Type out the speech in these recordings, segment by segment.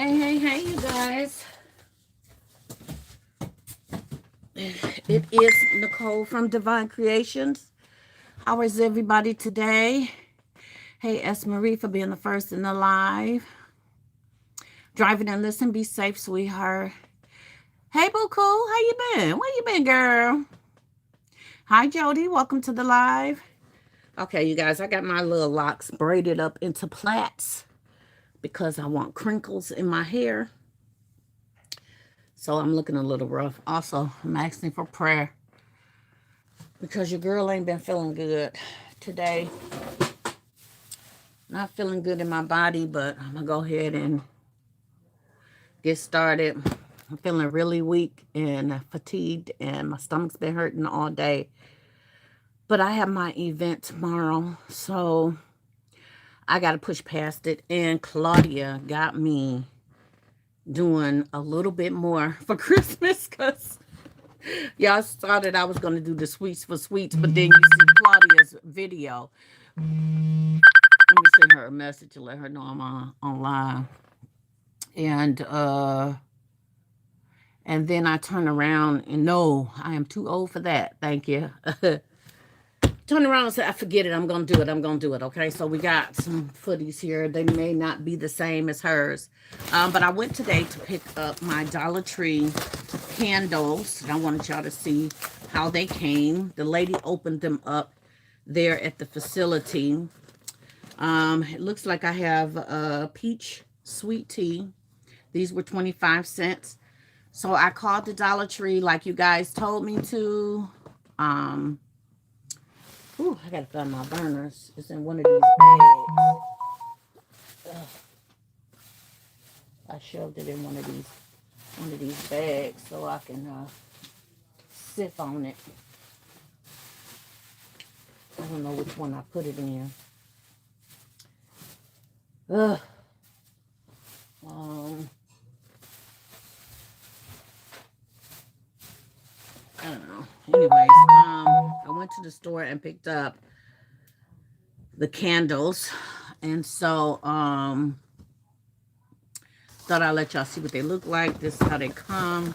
Hey, you guys. It is Nicole from Divine Creations. How is everybody today? Hey, S. Marie for being the first in the live. Driving and listen. Be safe, sweetheart. Hey, Boo Cool. How you been? Where you been, girl? Hi, Jody. Welcome to the live. Okay, you guys, I got my little locks braided up into plaits because I want crinkles in my hair. So I'm looking a little rough. Also, I'm asking for prayer because your girl ain't been feeling good today. Not feeling good in my body, but I'm going to go ahead and get started. I'm feeling really weak and fatigued, and my stomach's been hurting all day. But I have my event tomorrow, so I got to push past it. And Claudia got me doing a little bit more for Christmas because y'all saw that I was going to do the sweets for sweets, but then you see Claudia's video. Let me send her a message to let her know I'm online. And then I turn around and no, I am too old for that. Thank you. Turn around and say, I forget it. I'm going to do it. Okay. So we got some footies here. They may not be the same as hers. But I went today to pick up my Dollar Tree candles. And I wanted y'all to see how they came. The lady opened them up there at the facility. It looks like I have a peach sweet tea. These were 25 cents. So I called the Dollar Tree like you guys told me to. Ooh, I gotta find my burners. It's in one of these bags. Ugh. I shoved it in one of these bags so I can sip on it. I don't know which one I put it in. Ugh. I don't know. Anyways, I went to the store and picked up the candles. And so, thought I'd let y'all see what they look like. This is how they come.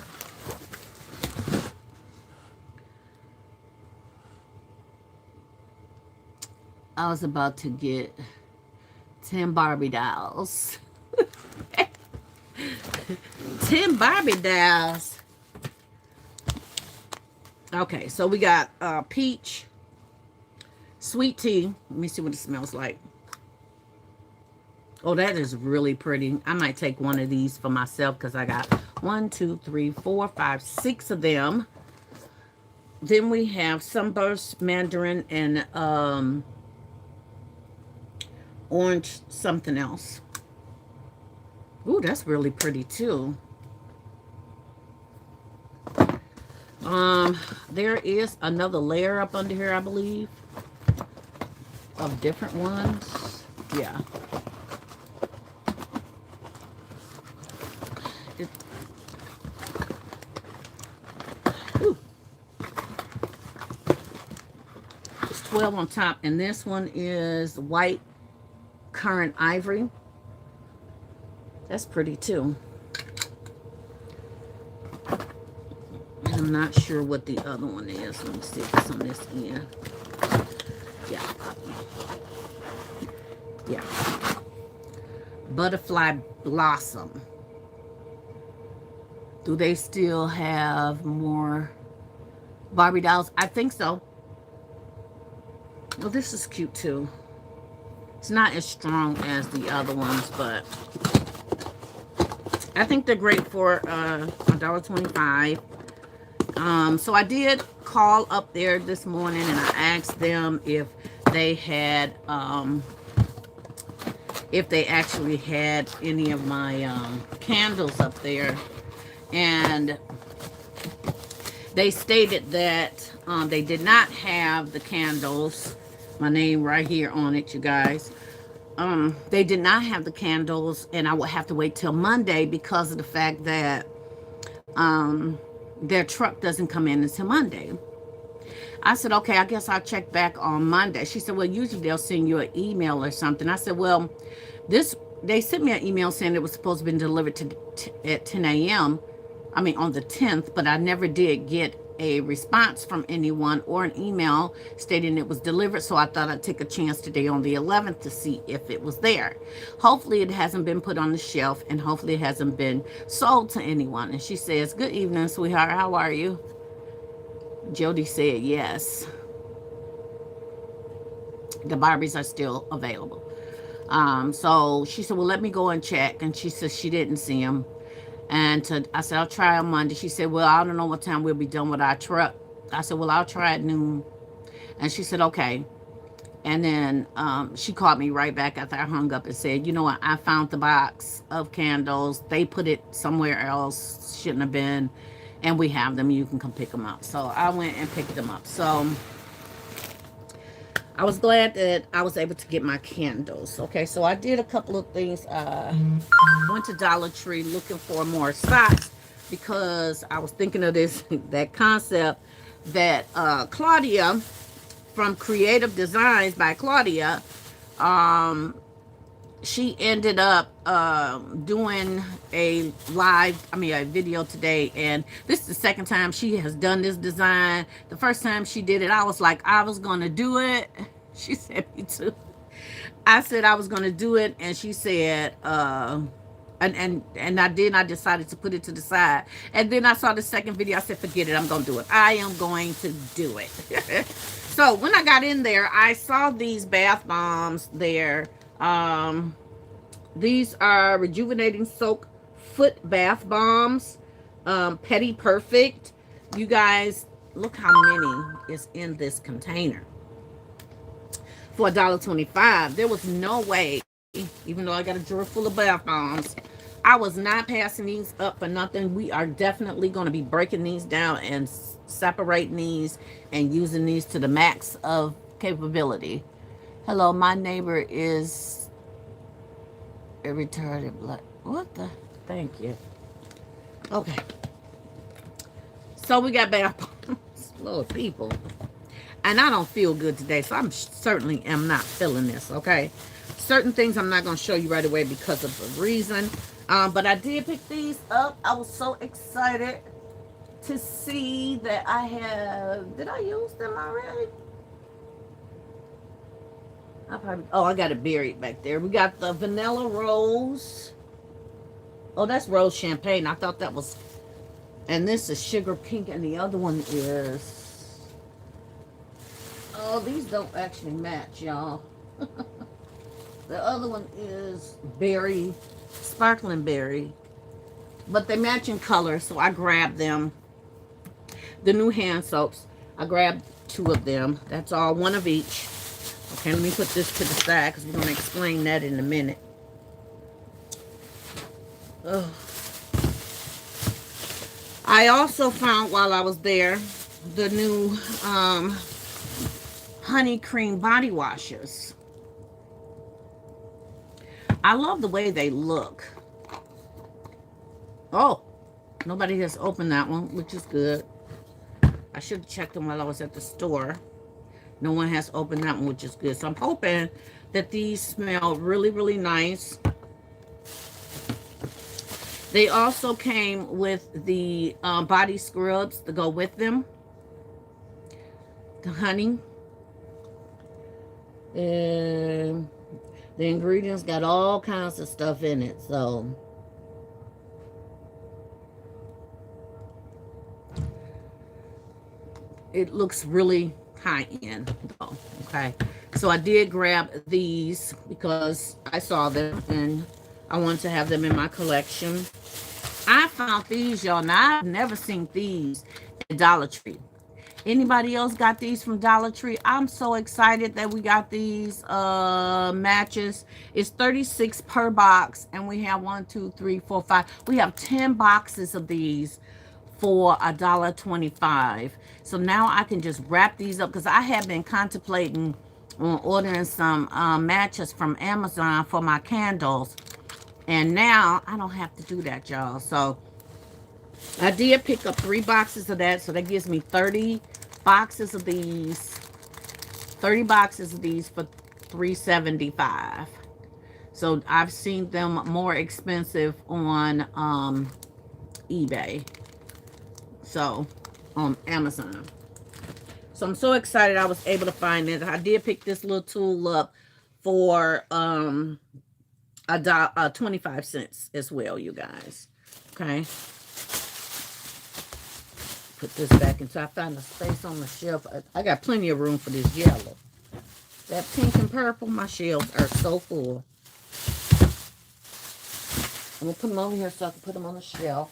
I was about to get 10 Barbie dolls. 10 Barbie dolls. Okay, so we got peach, sweet tea. Let me see what it smells like. Oh, that is really pretty. I might take one of these for myself because I got 1, 2, 3, 4, 5, 6 of them. Then we have sunburst, mandarin, and orange something else. Ooh, that's really pretty too. There is another layer up under here, I believe, of different ones. Yeah. It's 12 on top, and this one is white currant ivory. That's pretty too. I'm not sure what the other one is. Let me see if it's on this end. Yeah. Butterfly blossom. Do they still have more Barbie dolls? I think so. Well, this is cute too. It's not as strong as the other ones, but I think they're great for $1.25. So I did call up there this morning and I asked them if they had, if they actually had any of my candles up there. And they stated that they did not have the candles. My name right here on it, you guys. They did not have the candles, and I would have to wait till Monday because of the fact that their truck doesn't come in until Monday. I said, okay, I guess I'll check back on Monday. She said, well, usually they'll send you an email or something. I said, well, this they sent me an email saying it was supposed to be delivered at 10 a.m. I mean, on the 10th, but I never did get a response from anyone or an email stating it was delivered. So I thought I'd take a chance today on the 11th to see if it was there. Hopefully it hasn't been put on the shelf, and hopefully it hasn't been sold to anyone. And she says, "Good evening, sweetheart. How are you?" Jody said yes. The Barbies are still available. So she said, "Well, let me go and check." And she said she didn't see them. I said, "I'll try on Monday." She said, "Well, I don't know what time we'll be done with our truck." I said, "Well, I'll try at noon." And she said, "Okay." And then she called me right back after I hung up and said, "You know what? I found the box of candles. They put it somewhere else. Shouldn't have been. And we have them. You can come pick them up." So I went and picked them up. So I was glad that I was able to get my candles. Okay, so I did a couple of things. Went to Dollar Tree looking for more socks because I was thinking of this, that concept that Claudia from Creative Designs by Claudia, she ended up doing a video today, and this is the second time she has done this design. The first time she did it, I was like, I was gonna do it. She said me too. I said I was gonna do it, and she said and I decided to put it to the side. And then I saw the second video. I said, forget it, I'm gonna do it. I am going to do it. So when I got in there, I saw these bath bombs there. These are rejuvenating soak foot bath bombs, Petty Perfect. You guys, look how many is in this container for $1.25. There was no way, even though I got a drawer full of bath bombs, I was not passing these up for nothing. We are definitely going to be breaking these down and separating these and using these to the max of capability. Hello, my neighbor is a retarded blood. What the? Thank you. Okay. So we got bath bombs. Lord, people. And I don't feel good today, so I'm certainly am not feeling this, okay? Certain things I'm not going to show you right away because of the reason. But I did pick these up. I was so excited to see that I have... Did I use them already? I got it buried back there. We got the Vanilla Rose. Oh, that's Rose Champagne. I thought that was... And this is Sugar Pink, and the other one is... Oh, these don't actually match, y'all. The other one is berry, sparkling berry. But they match in color, so I grabbed them. The new hand soaps, I grabbed 2 of them. That's all, 1 of each. Okay, let me put this to the side because we're going to explain that in a minute. Ugh. I also found while I was there the new honey cream body washes. I love the way they look. Oh, nobody has opened that one, which is good. I should have checked them while I was at the store. No one has opened that one, which is good. So I'm hoping that these smell really, really nice. They also came with the body scrubs to go with them. The honey. And the ingredients got all kinds of stuff in it. So it looks really high-end though. Okay, so I did grab these because I saw them and I wanted to have them in my collection. I found these, y'all. Now, I've never seen these at Dollar Tree. Anybody else got these from Dollar Tree? I'm so excited that we got these matches. It's 36 per box, and we have 1, 2, 3, 4, 5. We have 10 boxes of these for $1.25. So now I can just wrap these up because I have been contemplating on ordering some matches from Amazon for my candles. And now I don't have to do that, y'all. So I did pick up 3 boxes of that. So that gives me 30 boxes of these. 30 boxes of these for $3.75. So I've seen them more expensive on eBay. So on Amazon. So I'm so excited I was able to find it. I did pick this little tool up for 25 cents as well, you guys. Okay. Put this back into, I found a space on the shelf. I got plenty of room for this yellow. That pink and purple, my shelves are so full. I'm gonna put them over here so I can put them on the shelf.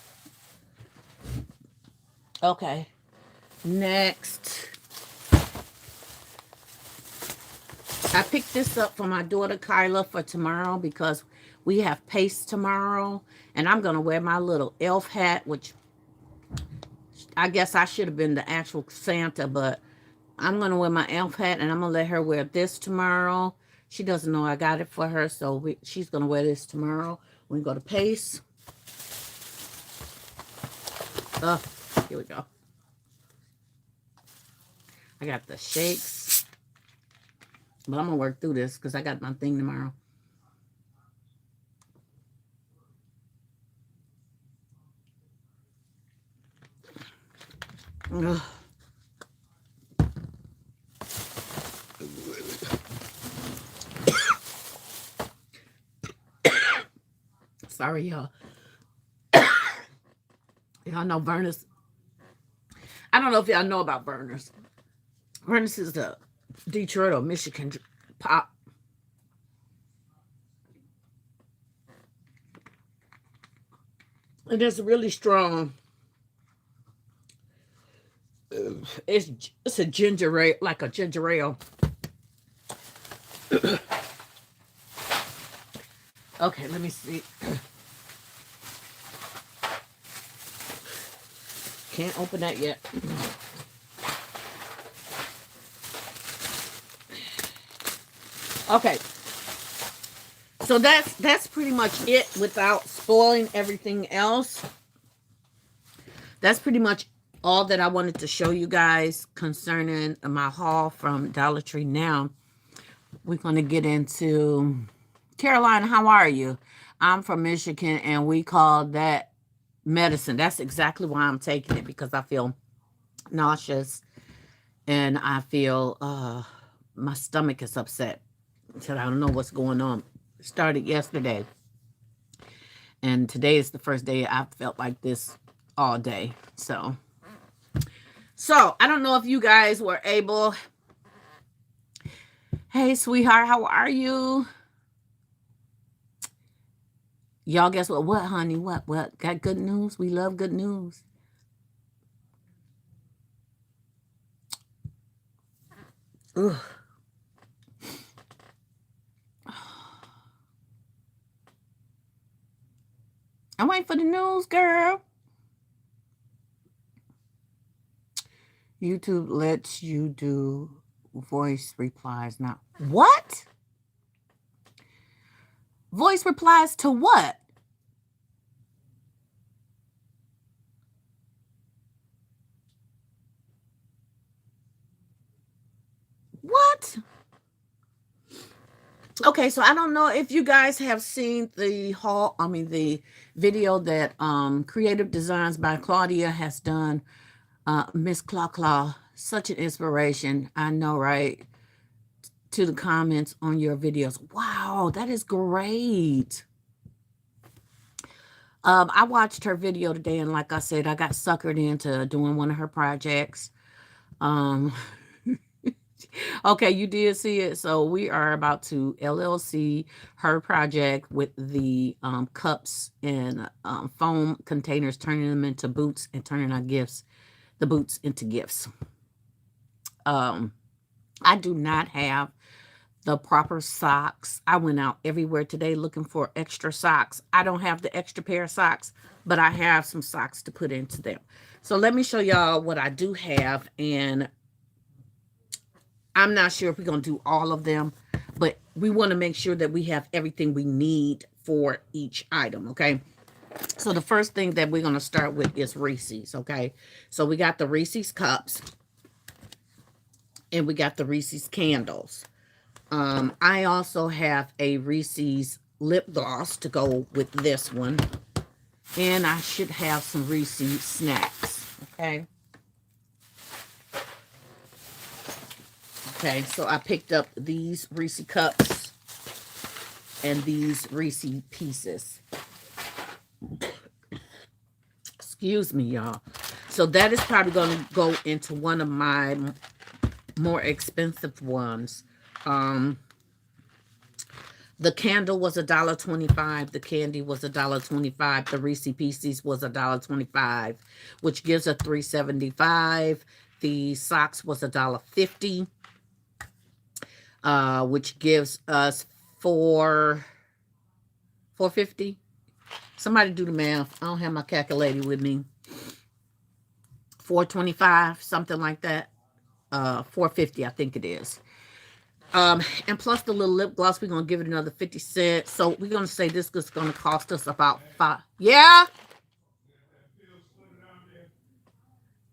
Okay. Next. I picked this up for my daughter Kyla for tomorrow because we have paste tomorrow. And I'm gonna wear my little elf hat, which I guess I should have been the actual Santa, but I'm going to wear my elf hat, and I'm going to let her wear this tomorrow. She doesn't know I got it for her, so she's going to wear this tomorrow when we go to Pace. Here we go. I got the shakes, but I'm going to work through this because I got my thing tomorrow. Ugh. Sorry, y'all. Y'all know Vernus. I don't know if y'all know about Vernus. Vernus is the Detroit or Michigan pop. And it's really strong. It's a ginger ale, like a ginger ale. Okay, let me see. Can't open that yet. Okay. So that's pretty much it without spoiling everything else. That's pretty much all that I wanted to show you guys concerning my haul from Dollar Tree. Now, we're going to get into Caroline. How are you? I'm from Michigan, and we call that medicine. That's exactly why I'm taking it, because I feel nauseous and I feel my stomach is upset. So I don't know what's going on. It started yesterday, and today is the first day I've felt like this all day. So I don't know if you guys were able. Hey, sweetheart, how are you? Y'all, guess what? What, honey? What? Got good news? We love good news. Ugh. I'm waiting for the news, girl. YouTube lets you do voice replies now. What? Voice replies to what? What? Okay, so I don't know if you guys have seen the video that Creative Designs by Claudia has done. Miss Claw, such an inspiration. I know, right? To the comments on your videos. Wow, that is great. I watched her video today, and like I said, I got suckered into doing one of her projects. Okay, you did see it. So we are about to LLC her project with the cups and foam containers, turning them into boots and turning our gifts, the boots into gifts. I do not have the proper socks. I went out everywhere today looking for extra socks. I don't have the extra pair of socks, but I have some socks to put into them. So let me show y'all what I do have, and I'm not sure if we're going to do all of them, but we want to make sure that we have everything we need for each item, okay? So the first thing that we're going to start with is Reese's, okay? So we got the Reese's cups, and we got the Reese's candles. I also have a Reese's lip gloss to go with this one. And I should have some Reese snacks. Okay. Okay, so I picked up these Reese cups and these Reese pieces. Excuse me, y'all. So that is probably going to go into one of my more expensive ones. The candle was $1.25. The candy was $1.25. The Reese Pieces was $1.25, which gives a $3.75. The socks was $1.50, which gives us $4.50. Somebody do the math. I don't have my calculator with me. $4.25, something like that. $4.50, I think it is. And plus the little lip gloss, we're going to give it another 50 cents. So we're going to say this is going to cost us about $5. Yeah?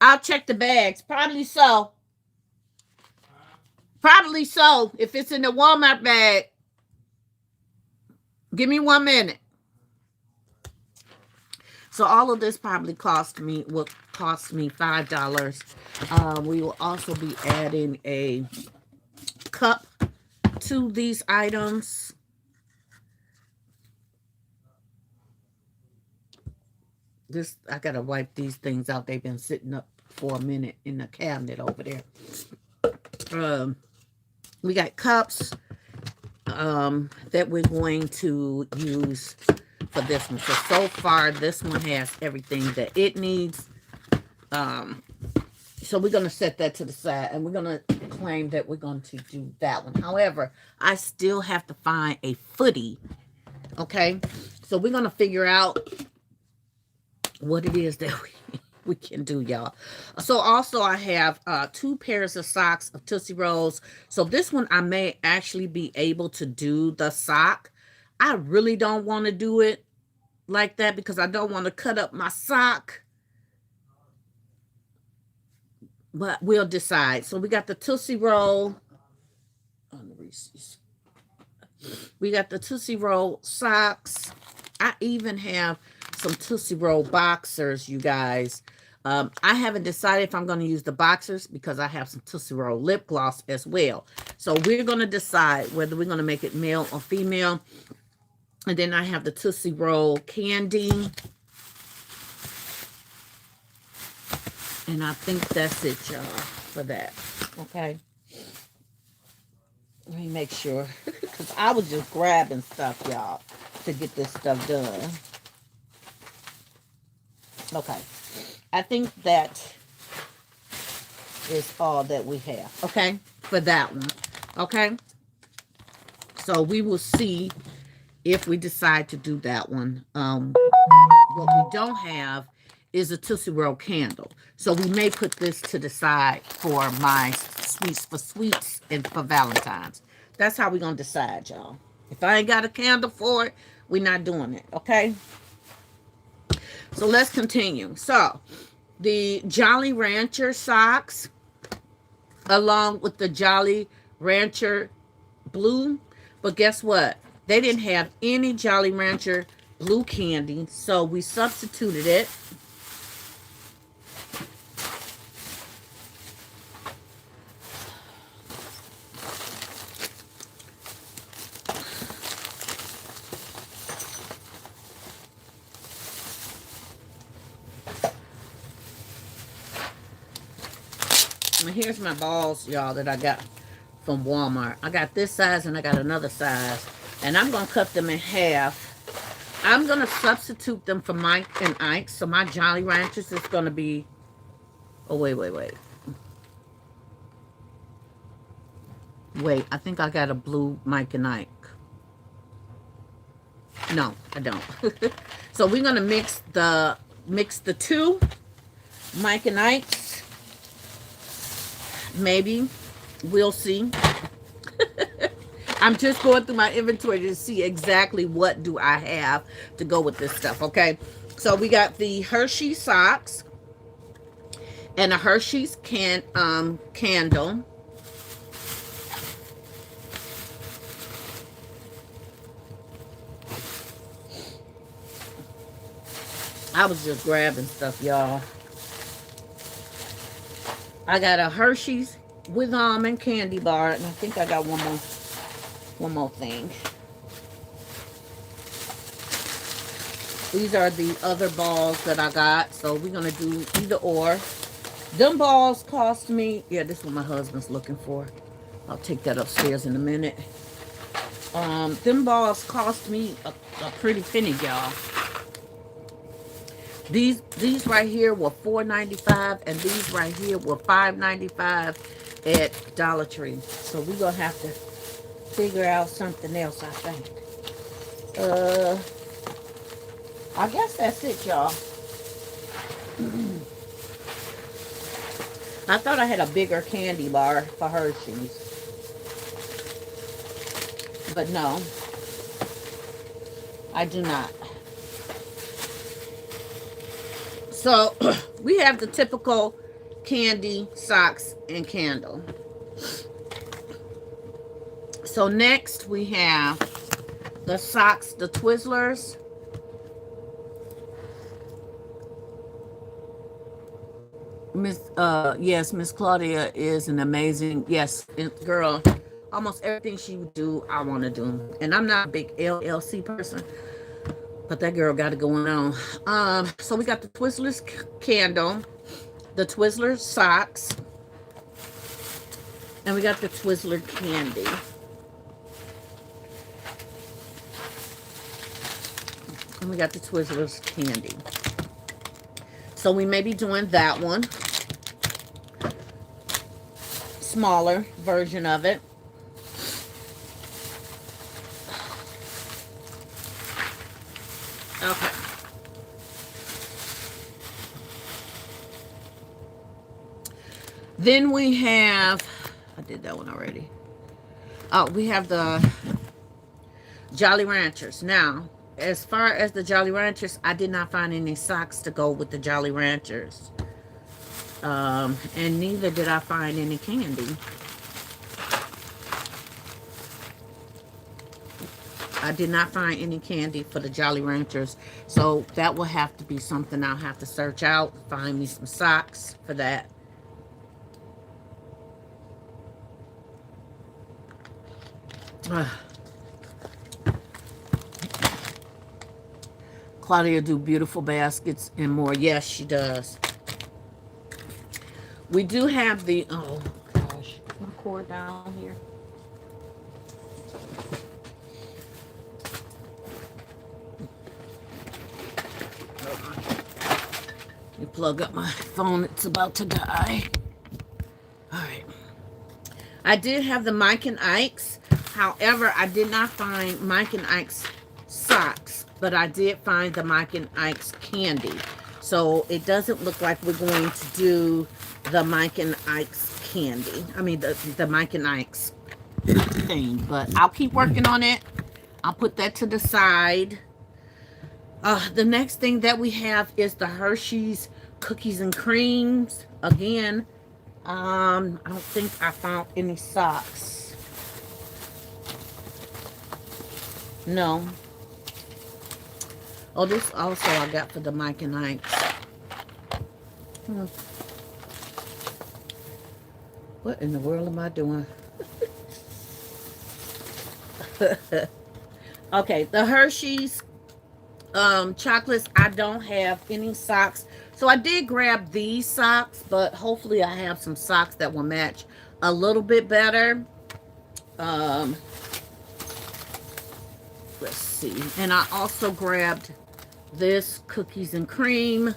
I'll check the bags. Probably so. Probably so. If it's in the Walmart bag. Give me 1 minute. So all of this probably will cost me $5. We will also be adding a cup to these items. I gotta wipe these things out. They've been sitting up for a minute in the cabinet over there. We got cups that we're going to use for this one. So far this one has everything that it needs. So we're going to set that to the side, and we're going to claim that we're going to do that one. However, I still have to find a footy. Okay, so we're going to figure out what it is that we can do, y'all. So also I have 2 pairs of socks of Tootsie Rolls. So this one I may actually be able to do the sock. I really don't want to do it like that because I don't want to cut up my sock. But we'll decide. So we got the Tootsie Roll on the Reese's. We got the Tootsie Roll socks. I even have some Tootsie Roll boxers, you guys. I haven't decided if I'm going to use the boxers because I have some Tootsie Roll lip gloss as well. So we're going to decide whether we're going to make it male or female. And then I have the Tootsie Roll candy. And I think that's it, y'all, for that. Okay. Let me make sure. Because I was just grabbing stuff, y'all, to get this stuff done. Okay. I think that is all that we have. Okay. For that one. Okay. So we will see if we decide to do that one. What we don't have is a Tootsie Roll candle. So we may put this to the side for my sweets for sweets and for Valentine's. That's how we're going to decide, y'all. If I ain't got a candle for it, we're not doing it, okay? So let's continue. So the Jolly Rancher socks along with the Jolly Rancher blue. But guess what? They didn't have any Jolly Rancher blue candy, so we substituted it. Here's my balls, y'all, that I got from Walmart. I got this size and I got another size. And I'm going to cut them in half. I'm going to substitute them for Mike and Ike. So my Jolly Ranchers is going to be... Oh, wait. Wait, I think I got a blue Mike and Ike. No, I don't. So we're going to mix the two Mike and Ikes. Maybe. We'll see. I'm just going through my inventory to see exactly what do I have to go with this stuff, okay? So we got the Hershey socks and a Hershey's candle. I was just grabbing stuff, y'all. I got a Hershey's with almond candy bar, and I think I got one more thing. These are the other balls that I got, so we're gonna do either or. Them balls cost me, yeah, this is what my husband's looking for. I'll take that upstairs in a minute. Them balls cost me a pretty penny, y'all. These right here were $4.95, and these right here were $5.95 at Dollar Tree. So we're gonna have to figure out something else, I think. I guess that's it, y'all. I thought I had a bigger candy bar for Hershey's, but no, I do not. So we have the typical candy, socks, and candle. So next we have the socks, the Twizzlers. Yes, Miss Claudia is an amazing, yes, girl. Almost everything she would do, I want to do. And I'm not a big LLC person, but that girl got it going on. So we got the Twizzlers candle, the Twizzlers socks, and we got the Twizzler candy. And we got the Twizzlers candy. So we may be doing that one. Smaller version of it. Okay. Then we have, I did that one already. Oh, we have the Jolly Ranchers. Now, as far as the Jolly Ranchers, I did not find any socks to go with the Jolly Ranchers. And neither did I find any candy. I did not find any candy for the Jolly Ranchers. So that will have to be something I'll have to search out. Find me some socks for that. Claudia do beautiful baskets and more. Yes, she does. We do have the, oh gosh, my cord down here. You plug up my phone, it's about to die. All right. I did have the Mike and Ike's. However, I did not find Mike and Ike's socks, but I did find the Mike and Ike's candy. So it doesn't look like we're going to do the Mike and Ike's candy. I mean, the Mike and Ike's thing, but I'll keep working on it. I'll put that to the side. The next thing that we have is the Hershey's cookies and creams. Again, I don't think I found any socks. No. Oh, this also I got for the Mike and Ike's. What in the world am I doing? Okay, the Hershey's chocolates, I don't have any socks. So I did grab these socks, but hopefully I have some socks that will match a little bit better. Let's see. And I also grabbed this cookies and cream.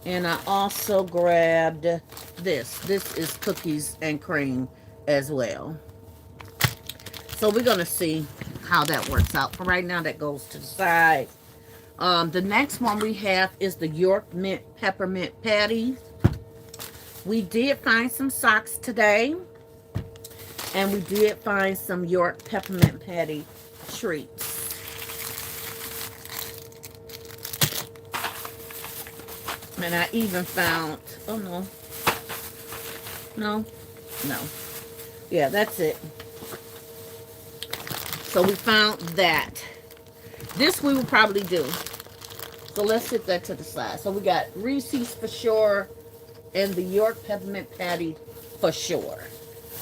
And I also grabbed this. This is cookies and cream as well. So we're going to see how that works out. For right now, that goes to the side. The next one we have is the York Mint Peppermint Patties. We did find some socks today. And we did find some York Peppermint Patty treats. And I even found, oh no. No. No. Yeah, that's it. So we found that. This we will probably do. So let's set that to the side. So we got Reese's for sure and the York Peppermint Patty for sure.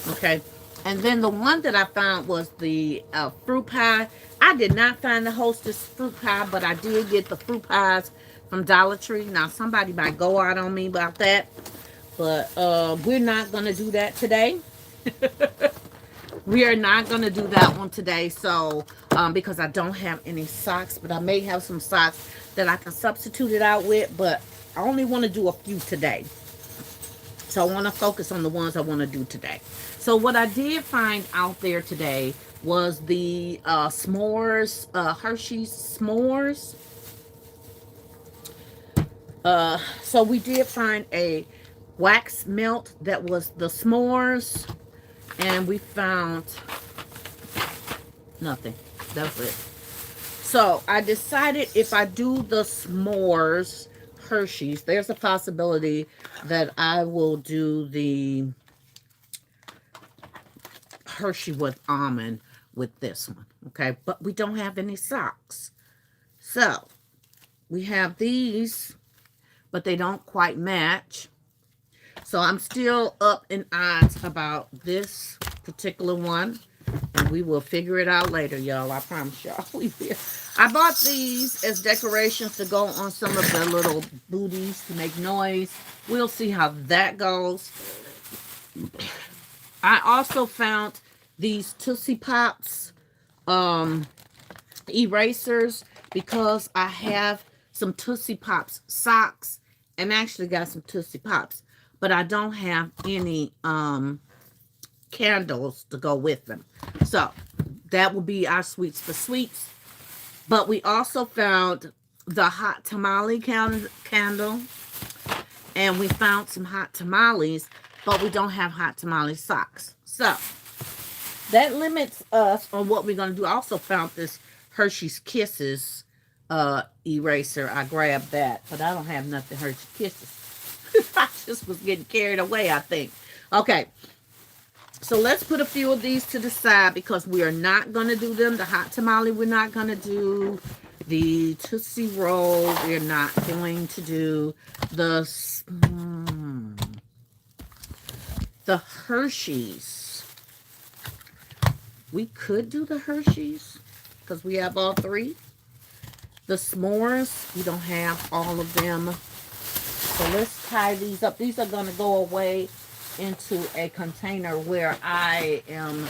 Okay. And then the one that I found was the fruit pie. I did not find the Hostess fruit pie, but I did get the fruit pies from Dollar Tree. Now, somebody might go out on me about that, but we're not going to do that today. We are not going to do that one today. So, because I don't have any socks, but I may have some socks that I can substitute it out with, but I only want to do a few today. So I want to focus on the ones I want to do today. So what I did find out there today was the s'mores, Hershey's s'mores. So we did find a wax melt that was the s'mores. And we found nothing. That's it. So I decided if I do the s'mores Hershey's, there's a possibility that I will do the Hershey with almond with this one. Okay, but we don't have any socks. So we have these, but they don't quite match. So I'm still up in odds about this particular one. And we will figure it out later, y'all. I promise y'all. I bought these as decorations to go on some of the little booties to make noise. We'll see how that goes. I also found these Tootsie Pops erasers because I have some Tootsie Pops socks and actually got some Tootsie Pops. But I don't have any candles to go with them. So that will be our sweets for sweets. But we also found the hot tamale candle. And we found some hot tamales, but we don't have hot tamale socks. So that limits us on what we're going to do. I also found this Hershey's Kisses eraser. I grabbed that, but I don't have nothing Hershey's Kisses. I just was getting carried away, I think. Okay. So let's put a few of these to the side because we are not going to do them. The hot tamale we're not going to do. The Tootsie Roll we're not going to do. The Hershey's. We could do the Hershey's because we have all three. The s'mores, we don't have all of them. So let's tie these up. These are going to go away into a container where I am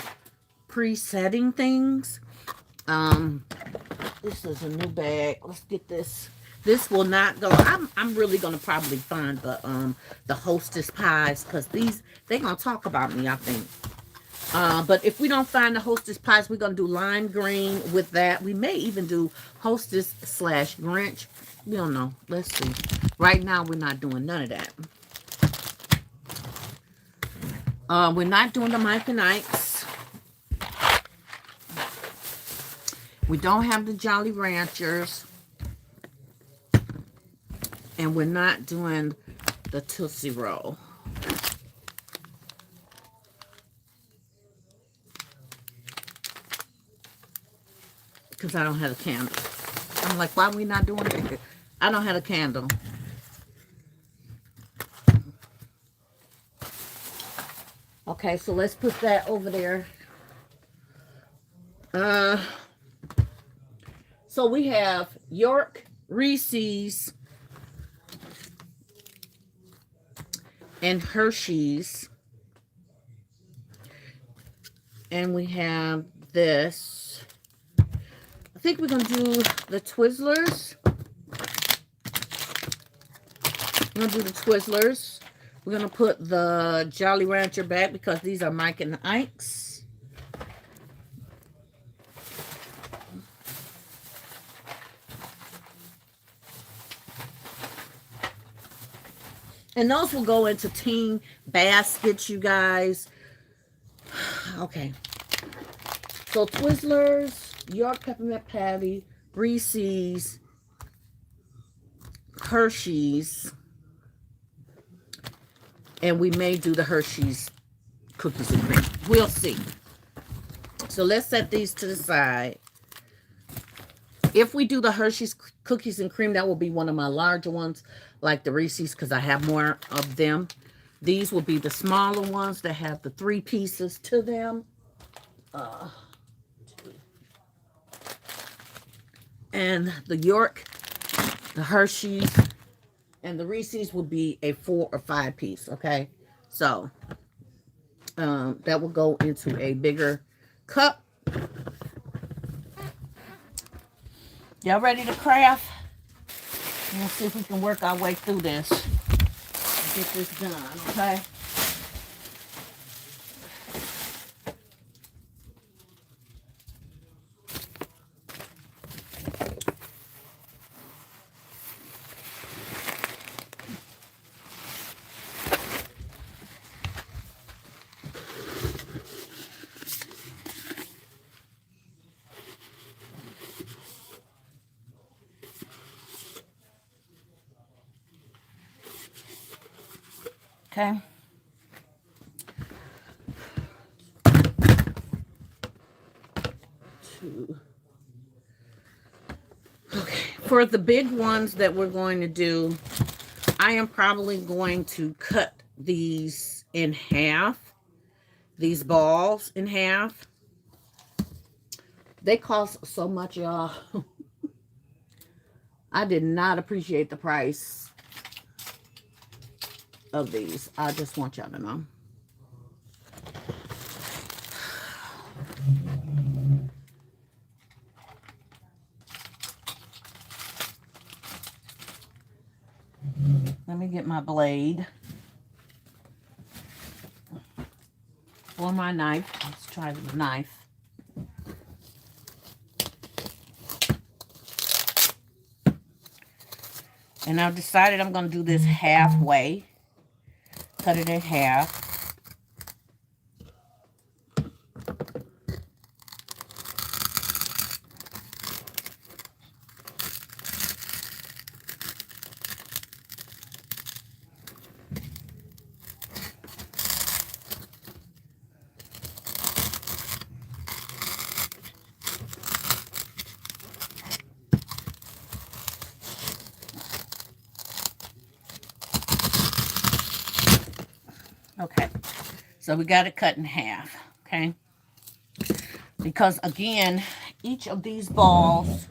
presetting things. This is a new bag. Let's get this. This will not go. I'm really going to probably find the Hostess pies because they're going to talk about me, I think. But if we don't find the Hostess pies, we're going to do lime green with that. We may even do Hostess / Grinch. We don't know. Let's see. Right now, we're not doing none of that. We're not doing the Mike and Ike's. We don't have the Jolly Ranchers. And we're not doing the Tootsie Roll. Because I don't have a candle. I'm like, why are we not doing it? I don't have a candle. Okay, so let's put that over there. So we have York, Reese's, and Hershey's. And we have this. I think we're going to do the Twizzlers. We're going to do the Twizzlers. We're going to put the Jolly Rancher back because these are Mike and Ike's. And those will go into team baskets, you guys. Okay. So Twizzlers, York Peppermint Patty, Reese's, Hershey's, and we may do the Hershey's cookies and cream. We'll see. So let's set these to the side. If we do the Hershey's cookies and cream, that will be one of my larger ones, like the Reese's, because I have more of them. These will be the smaller ones that have the 3 pieces to them. And the York, the Hershey's, and the Reese's will be a 4 or 5 piece, okay? So, that will go into a bigger cup. Y'all ready to craft? Let's see if we can work our way through this. Get this done, okay? Okay. Okay. For the big ones that we're going to do, I am probably going to cut these in half. These balls in half. They cost so much, y'all. I did not appreciate the price of these. I just want y'all to know. Let me get my blade or my knife. Let's try the knife. And I've decided I'm going to do this halfway. Cut it in half. Okay, so we got it cut in half, okay? Because again, each of these balls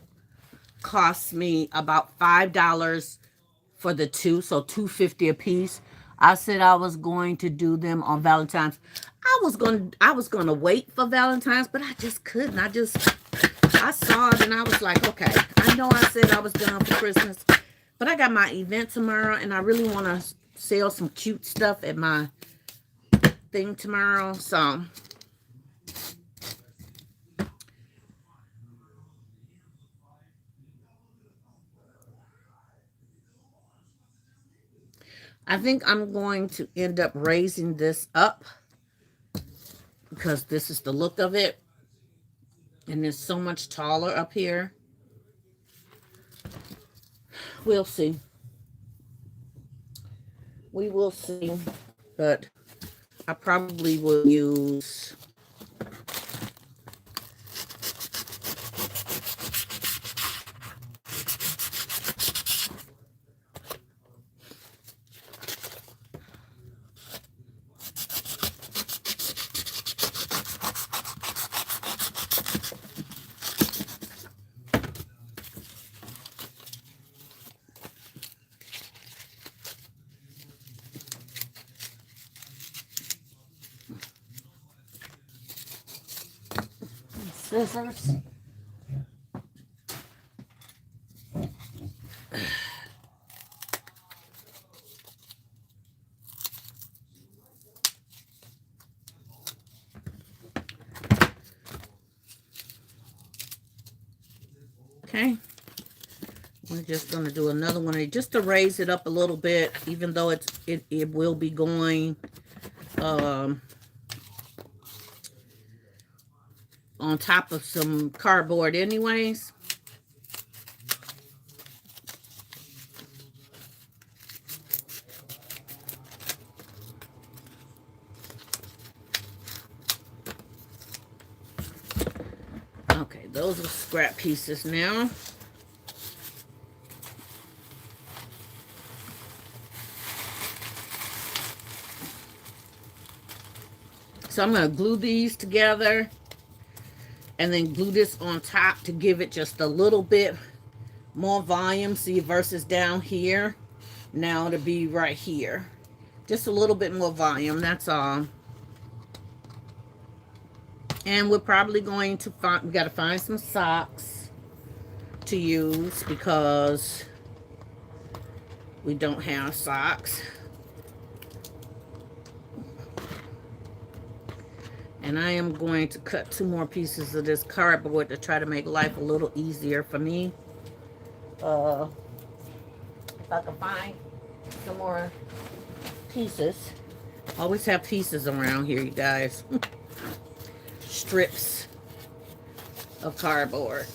cost me about $5 for the 2, so $2.50 a piece. I said I was going to do them on Valentine's. I was gonna wait for Valentine's, but I just couldn't. I saw it and I was like, okay, I know I said I was done for Christmas, but I got my event tomorrow and I really want to sell some cute stuff at my thing tomorrow. So I think I'm going to end up raising this up because this is the look of it. And it's so much taller up here. We'll see. We will see. But I probably will use scissors. Okay. We're just going to do another one just to raise it up a little bit, even though it will be going on top of some cardboard anyways. Okay, those are scrap pieces now. So I'm going to glue these together and then glue this on top to give it just a little bit more volume. See, versus down here. Now to be right here. Just a little bit more volume, that's all. And we're probably going to find, we got to find some socks to use because we don't have socks. And I am going to cut 2 more pieces of this cardboard to try to make life a little easier for me. If I can find some more pieces. Always have pieces around here, you guys. Strips of cardboard.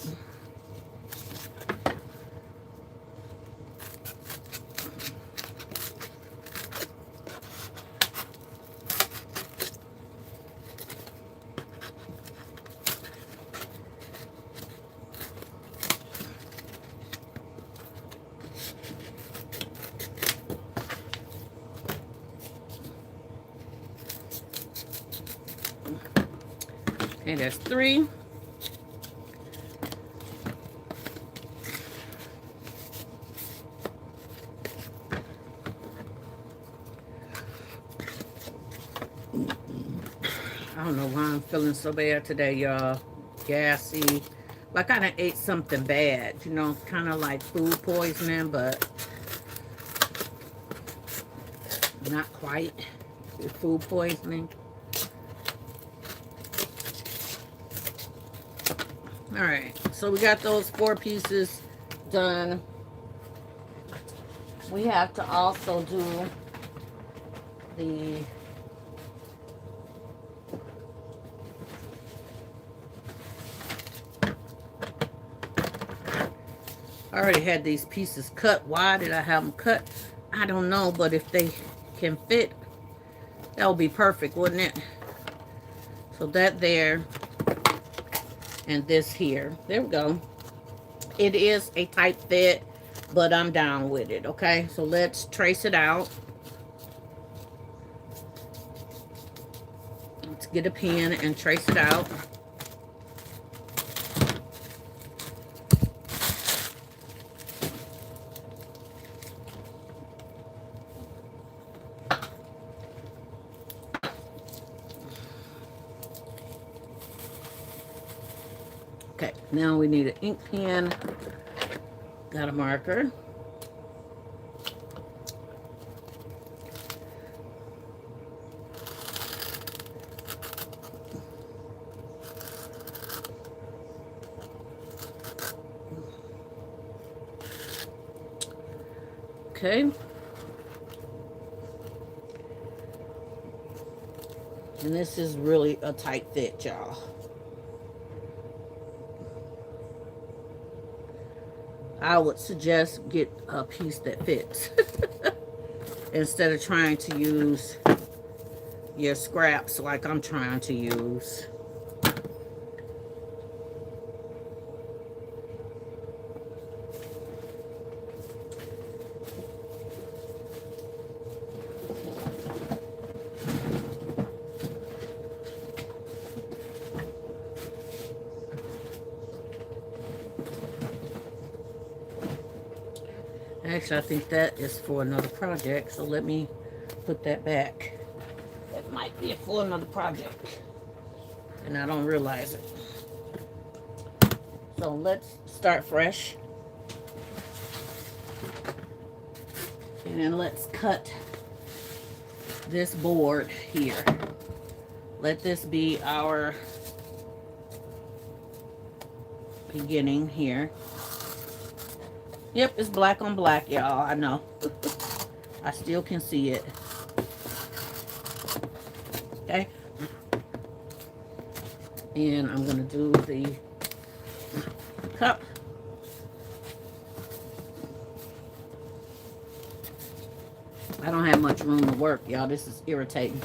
Okay, there's 3. I don't know why I'm feeling so bad today, y'all. Gassy. Like I done ate something bad, you know, kind of like food poisoning, but not quite food poisoning. All right, so we got those 4 pieces done. We have to also do the I already had these pieces cut. Why did I have them cut? I don't know, but if they can fit, that would be perfect, wouldn't it? So that there and this here. There we go. It is a tight fit, but I'm down with it, okay? So let's trace it out. Let's get a pen and trace it out. Okay, now we need an ink pen. Got a marker. Okay. And this is really a tight fit, y'all. I would suggest get a piece that fits instead of trying to use your scraps like I'm trying to use. Actually, I think that is for another project, so let me put that back. That might be for another project, and I don't realize it. So let's start fresh. And let's cut this board here. Let this be our beginning here. Yep, it's black on black, y'all. I know. I still can see it. Okay. And I'm going to do the cup. I don't have much room to work, y'all. This is irritating.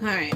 All right.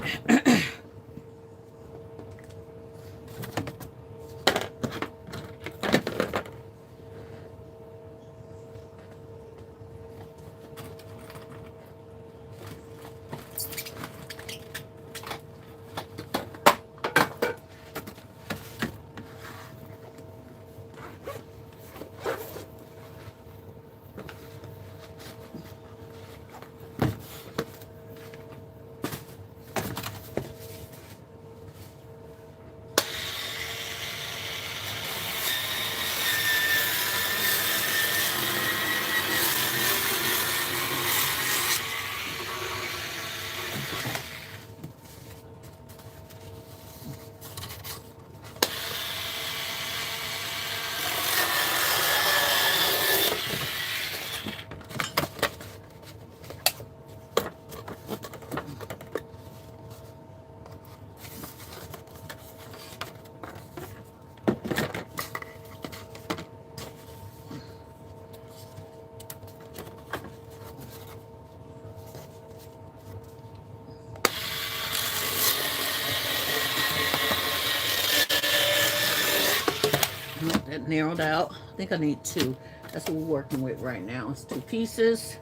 That narrowed out. I think I need two. That's what we're working with right now. It's 2 pieces.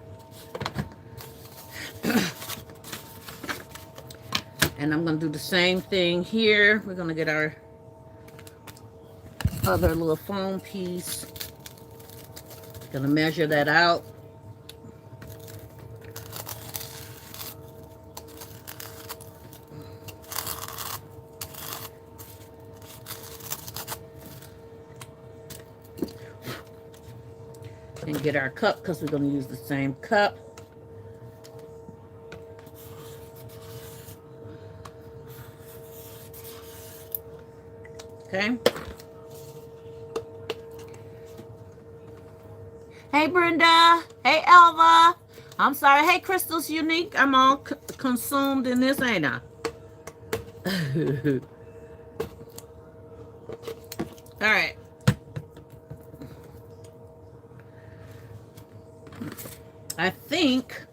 And I'm going to do the same thing here. We're going to get our other little foam piece. Going to measure that out. And get our cup because we're going to use the same cup. Okay. Hey, Brenda. Hey, Elva. I'm sorry. Hey, Crystal's Unique. I'm all consumed in this, ain't I? All right. I think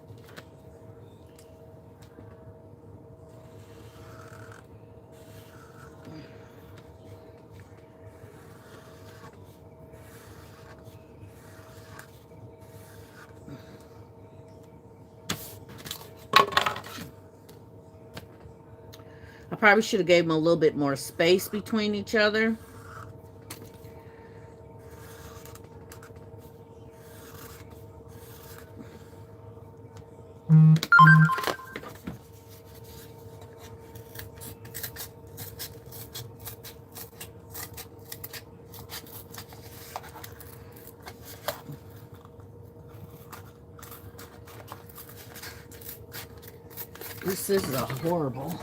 I probably should have gave them a little bit more space between each other. This is a horrible.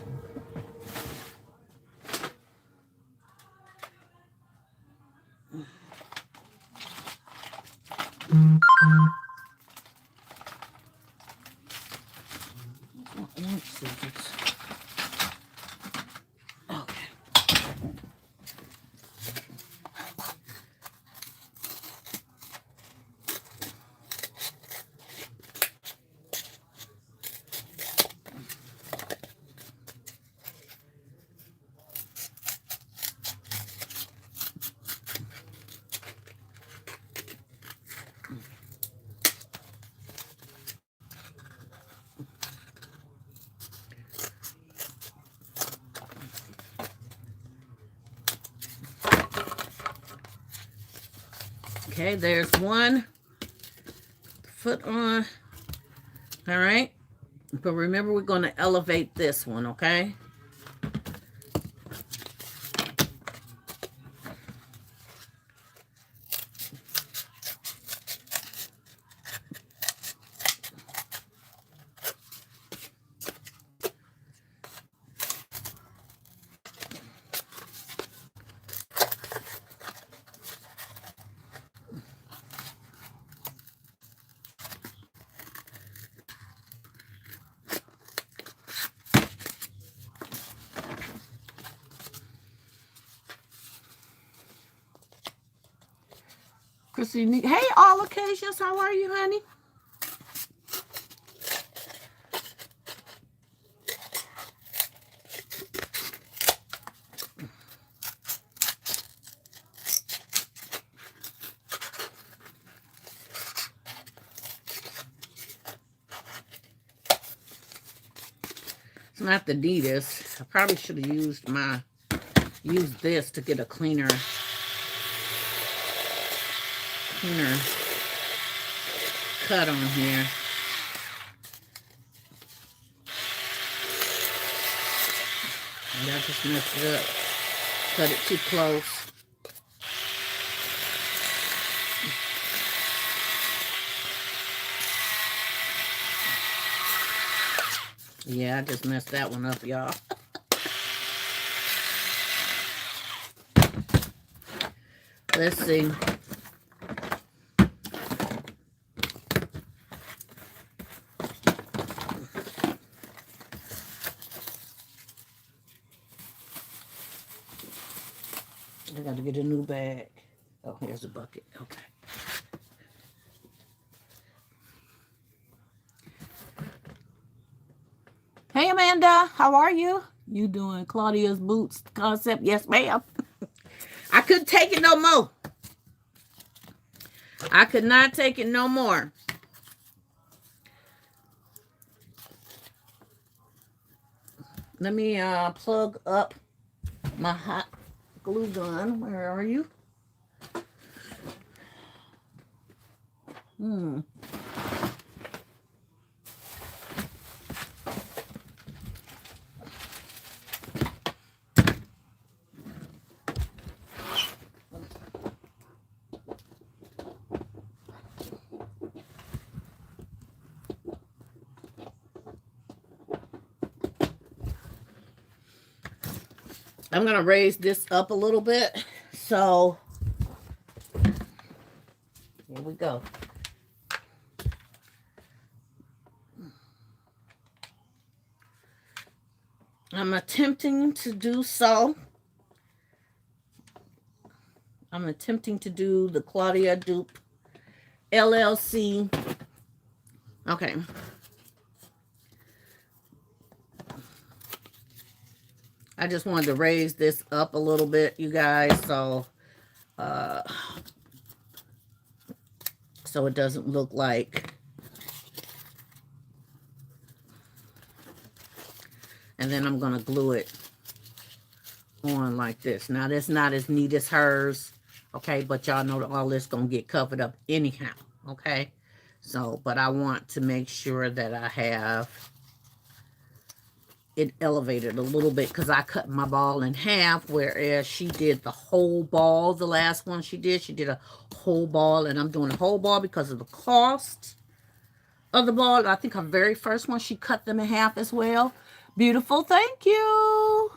Okay, there's one foot on. All right. But remember, we're going to elevate this one, okay? Chrissy, hey, all occasions, how are you, honey? not the neatest. I probably should have used this to get a cleaner cut on here. And I just messed it up. Cut it too close. Yeah, I just messed that one up, y'all. Let's see. I got to get a new bag. Oh, here's a bucket. Okay. Hey, Amanda. How are you? You doing Claudia's Boots concept? Yes, ma'am. I couldn't take it no more. I could not take it no more. Let me plug up my hot glue gun. Where are you? I'm going to raise this up a little bit. So, here we go. I'm attempting to do so. I'm attempting to do the Claudia dupe LLC. Okay. I just wanted to raise this up a little bit, you guys, so it doesn't look like. And then I'm going to glue it on like this. Now, that's not as neat as hers, okay? But y'all know that all this going to get covered up anyhow, okay? So, but I want to make sure that I have it elevated a little bit because I cut my ball in half, whereas she did the whole ball. The last one she did a whole ball, and I'm doing a whole ball because of the cost of the ball. I think her very first one, she cut them in half as well. Beautiful. Thank you.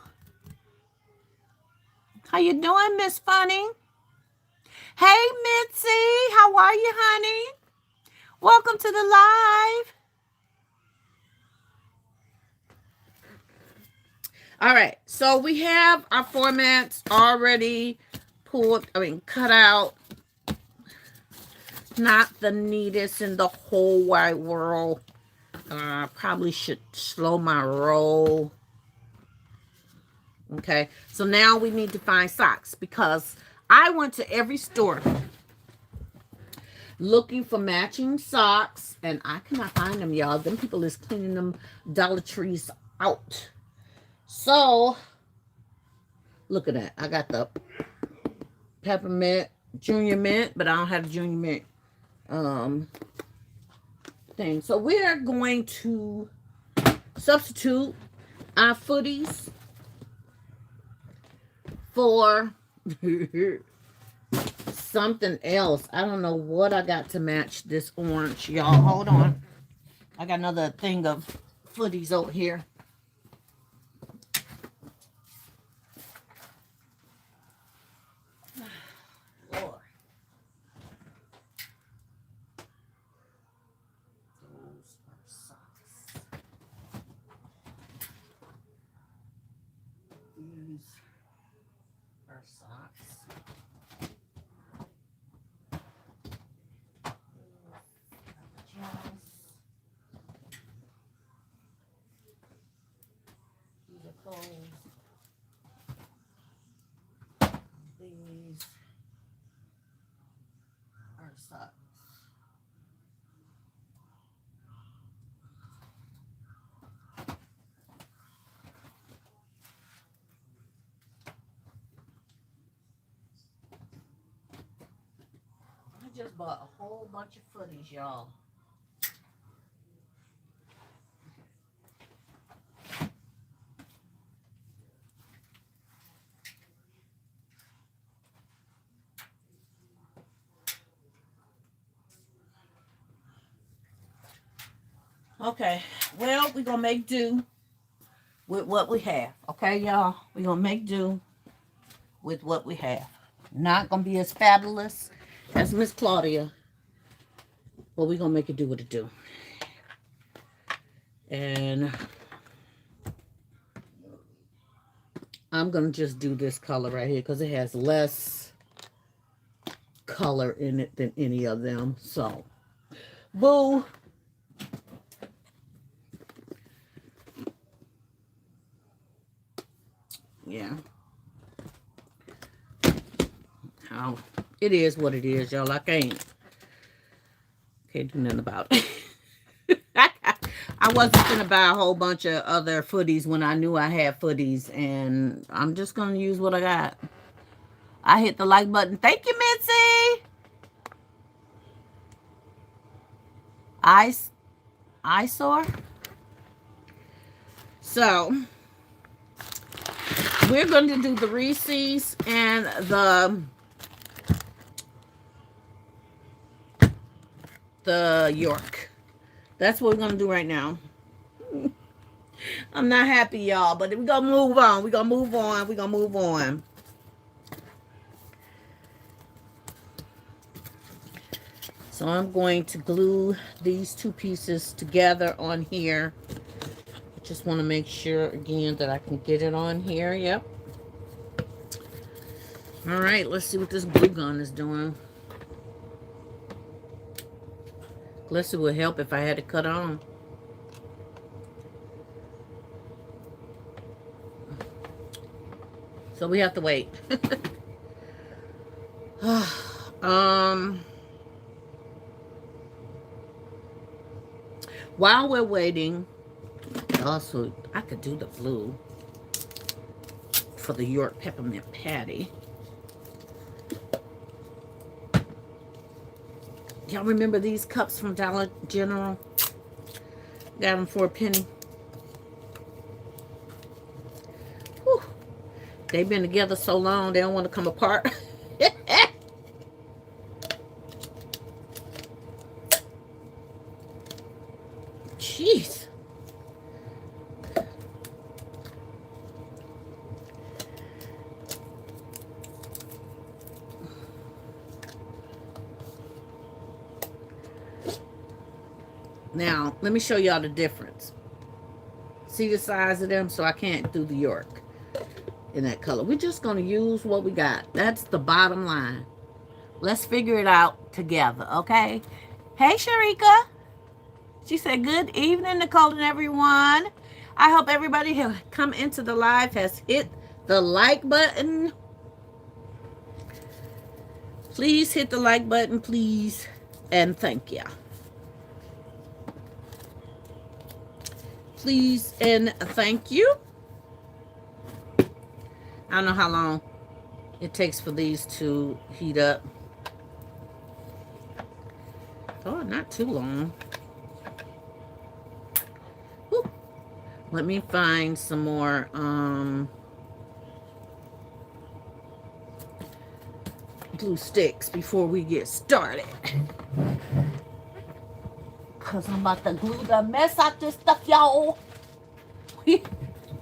How you doing, Miss Funny? Hey, Mitzi. How are you, honey? Welcome to the live. All right, so we have our formats already cut out. Not the neatest in the whole wide world. Probably should slow my roll. Okay, so now we need to find socks because I went to every store looking for matching socks and I cannot find them, y'all. Them people is cleaning them Dollar Trees out. So, look at that. I got the peppermint junior mint, but I don't have the junior mint thing. So, we're going to substitute our footies for something else. I don't know what I got to match this orange, y'all. Hold on. I got another thing of footies over here. Lord. Those are socks. These are socks. These are clothes. These are socks. just bought a whole bunch of footies, y'all. Okay, well, we're going to make do with what we have. Okay, y'all? We're going to make do with what we have. Not going to be as fabulous as Miss Claudia, but we're going to make it do what it do. And I'm going to just do this color right here because it has less color in it than any of them. So, boo. Yeah. Oh, it is what it is, y'all. I can't do nothing about it. I wasn't gonna buy a whole bunch of other footies when I knew I had footies, and I'm just gonna use what I got. I hit the like button. Thank you, Mitzi. Eyesore. So we're going to do the Reese's and the York. That's what we're going to do right now. I'm not happy, y'all, but we're going to move on. We're going to move on. We're going to move on. So I'm going to glue these two pieces together on here. Just want to make sure, again, that I can get it on here. Yep. All right, let's see what this glue gun is doing. Glisten would help if I had to cut on. So we have to wait. While we're waiting, also I could do the blue for the York peppermint patty. Y'all remember these cups from Dollar General? Got them for a penny. Whew. They've been together so long, they don't want to come apart. Jeez. Now, let me show y'all the difference. See the size of them? So I can't do the York in that color. We're just going to use what we got. That's the bottom line. Let's figure it out together, okay? Hey, Sharika. She said, good evening, Nicole and everyone. I hope everybody who come into the live has hit the like button. Please hit the like button, please. And thank you. Please and thank you. I don't know how long it takes for these to heat up. Oh, not too long. Whew. Let me find some more glue sticks before we get started. Because I'm about to glue the mess out this stuff, y'all. We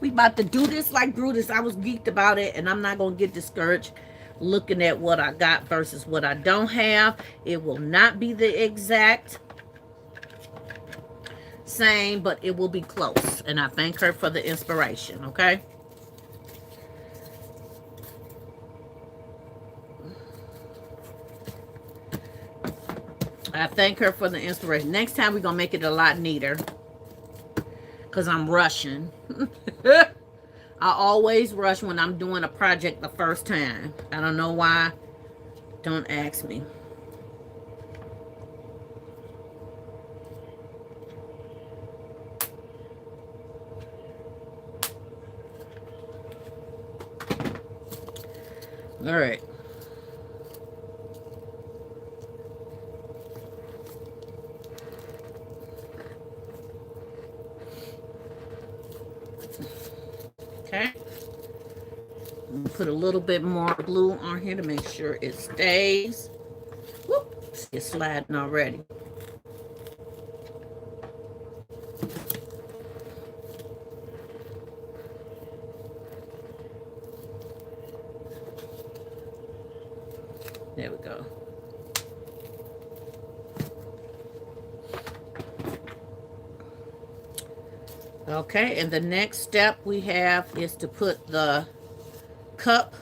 about to do this like Brutus. I was geeked about it, and I'm not going to get discouraged looking at what I got versus what I don't have. It will not be the exact same, but it will be close. And I thank her for the inspiration, okay? I thank her for the inspiration. Next time, we're going to make it a lot neater. Because I'm rushing. I always rush when I'm doing a project the first time. I don't know why. Don't ask me. All right. Okay. Put a little bit more glue on here to make sure it stays. Whoop, it's sliding already. There we go. Okay, and the next step we have is to put the cup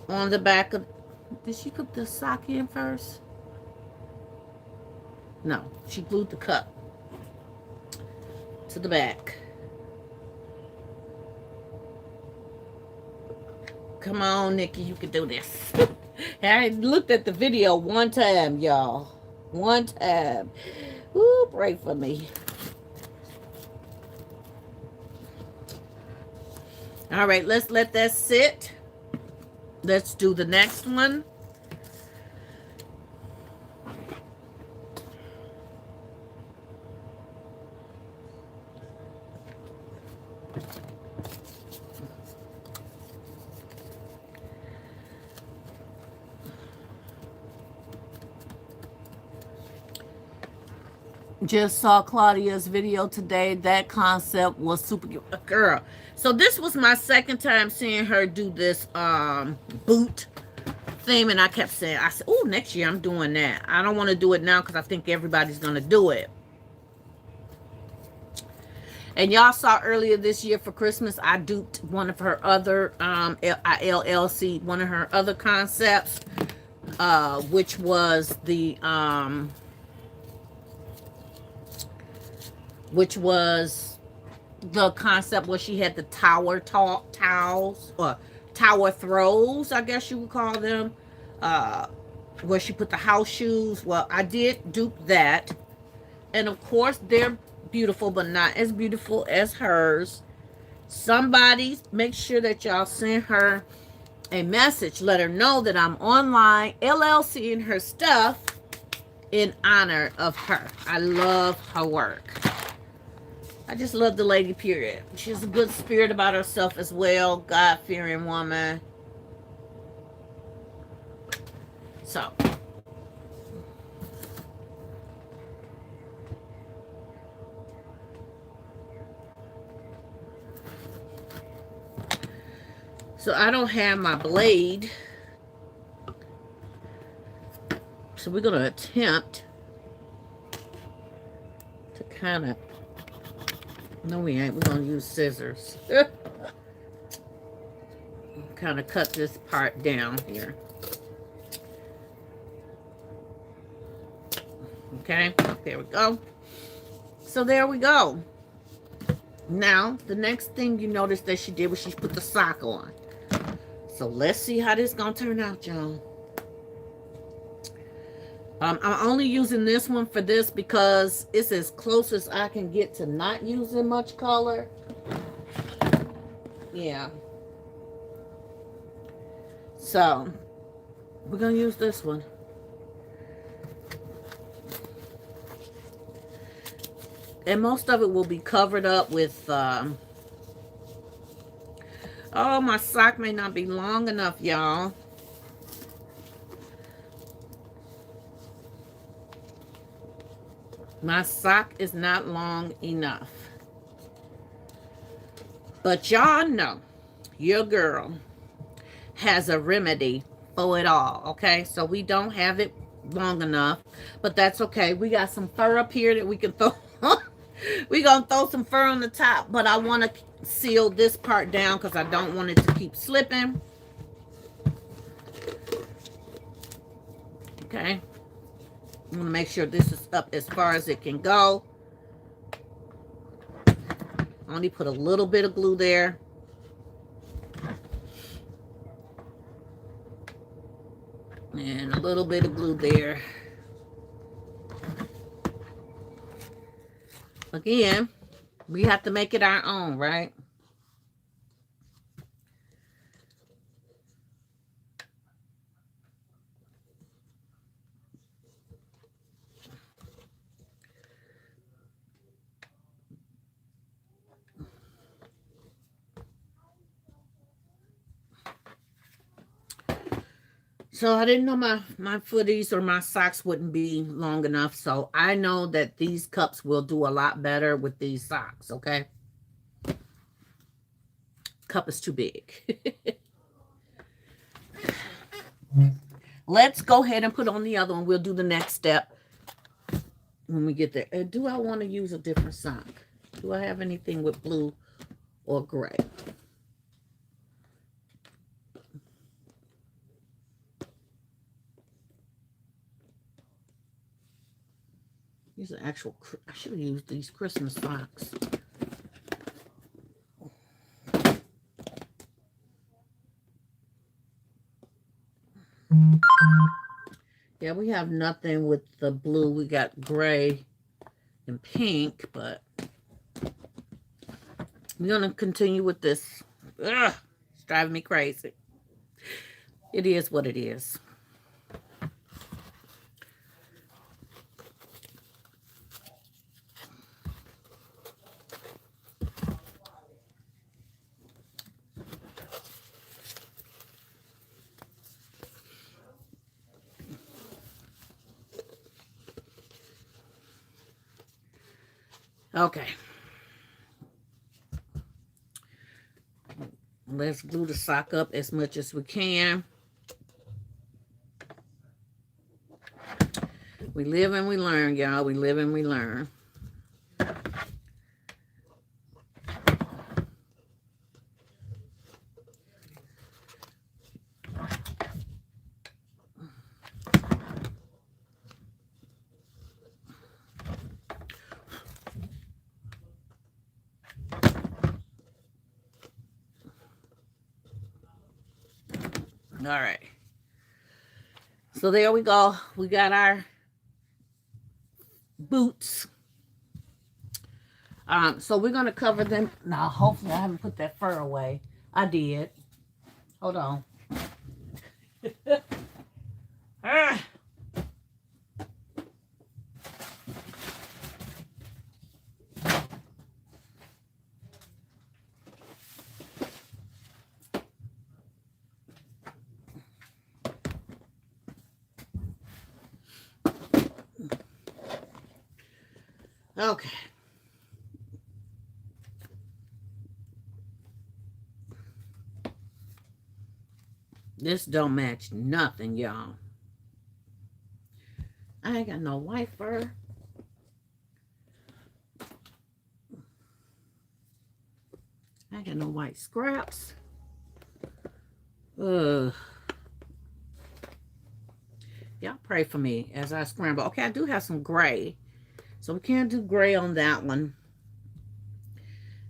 on the back of... Did she put the sock in first? No, she glued the cup to the back. Come on, Nikki, you can do this. I looked at the video one time, y'all. One time. Ooh, pray for me. All right, let's let that sit. Let's do the next one. Just saw Claudia's video today. That concept was super good. Girl. So this was my second time seeing her do this boot theme, and I kept saying, I said, oh, next year I'm doing that. I don't want to do it now because I think everybody's going to do it. And y'all saw earlier this year for Christmas, I duped one of her other LLC, one of her other concepts, which was the concept where she had the towels, or tower throws, I guess you would call them, where she put the house shoes. Well, I did dupe that, and of course they're beautiful, but not as beautiful as hers. Somebody make sure that y'all send her a message, let her know that I'm online LLC in her stuff in honor of her. I love her work. I just love the lady, period. She has a good spirit about herself as well. God-fearing woman. So. So I don't have my blade. So we're going to attempt to kind of... No, we ain't. We're going to use scissors. Kind of cut this part down here. Okay, there we go. So there we go. Now, the next thing you noticed that she did was she put the sock on. So let's see how this is going to turn out, y'all. I'm only using this one for this because it's as close as I can get to not using much color. Yeah. So, we're going to use this one. And most of it will be covered up with... oh, my sock may not be long enough, y'all. My sock is not long enough. But y'all know your girl has a remedy for it all, okay? So we don't have it long enough, but that's okay. We got some fur up here that we can throw. We're going to throw some fur on the top, but I want to seal this part down because I don't want it to keep slipping. Okay. I'm going to make sure this is up as far as it can go. Only put a little bit of glue there. And a little bit of glue there. Again, we have to make it our own, right? So I didn't know my footies or my socks wouldn't be long enough. So I know that these cups will do a lot better with these socks, okay? Cup is too big. Let's go ahead and put on the other one. We'll do the next step when we get there. Do I want to use a different sock? Do I have anything with blue or gray? These are actual, I should have used these Christmas socks. Yeah, we have nothing with the blue. We got gray and pink, but we're going to continue with this. Ugh, it's driving me crazy. It is what it is. Okay. Let's glue the sock up as much as we can. We live and we learn, y'all. We live and we learn. All right. So there we go. We got our boots. So we're going to cover them. Now, hopefully I haven't put that fur away. I did. Hold on. Ah. Okay. This don't match nothing, y'all. I ain't got no white fur. I ain't got no white scraps. Ugh. Y'all pray for me as I scramble. Okay, I do have some gray. So we can't do gray on that one.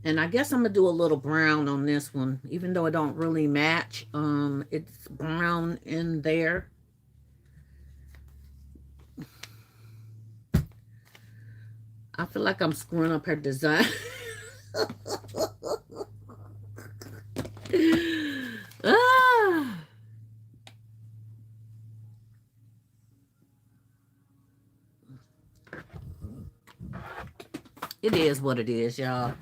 And I guess I'm going to do a little brown on this one. Even though it don't really match. It's brown in there. I feel like I'm screwing up her design. Ah. It is what it is, y'all.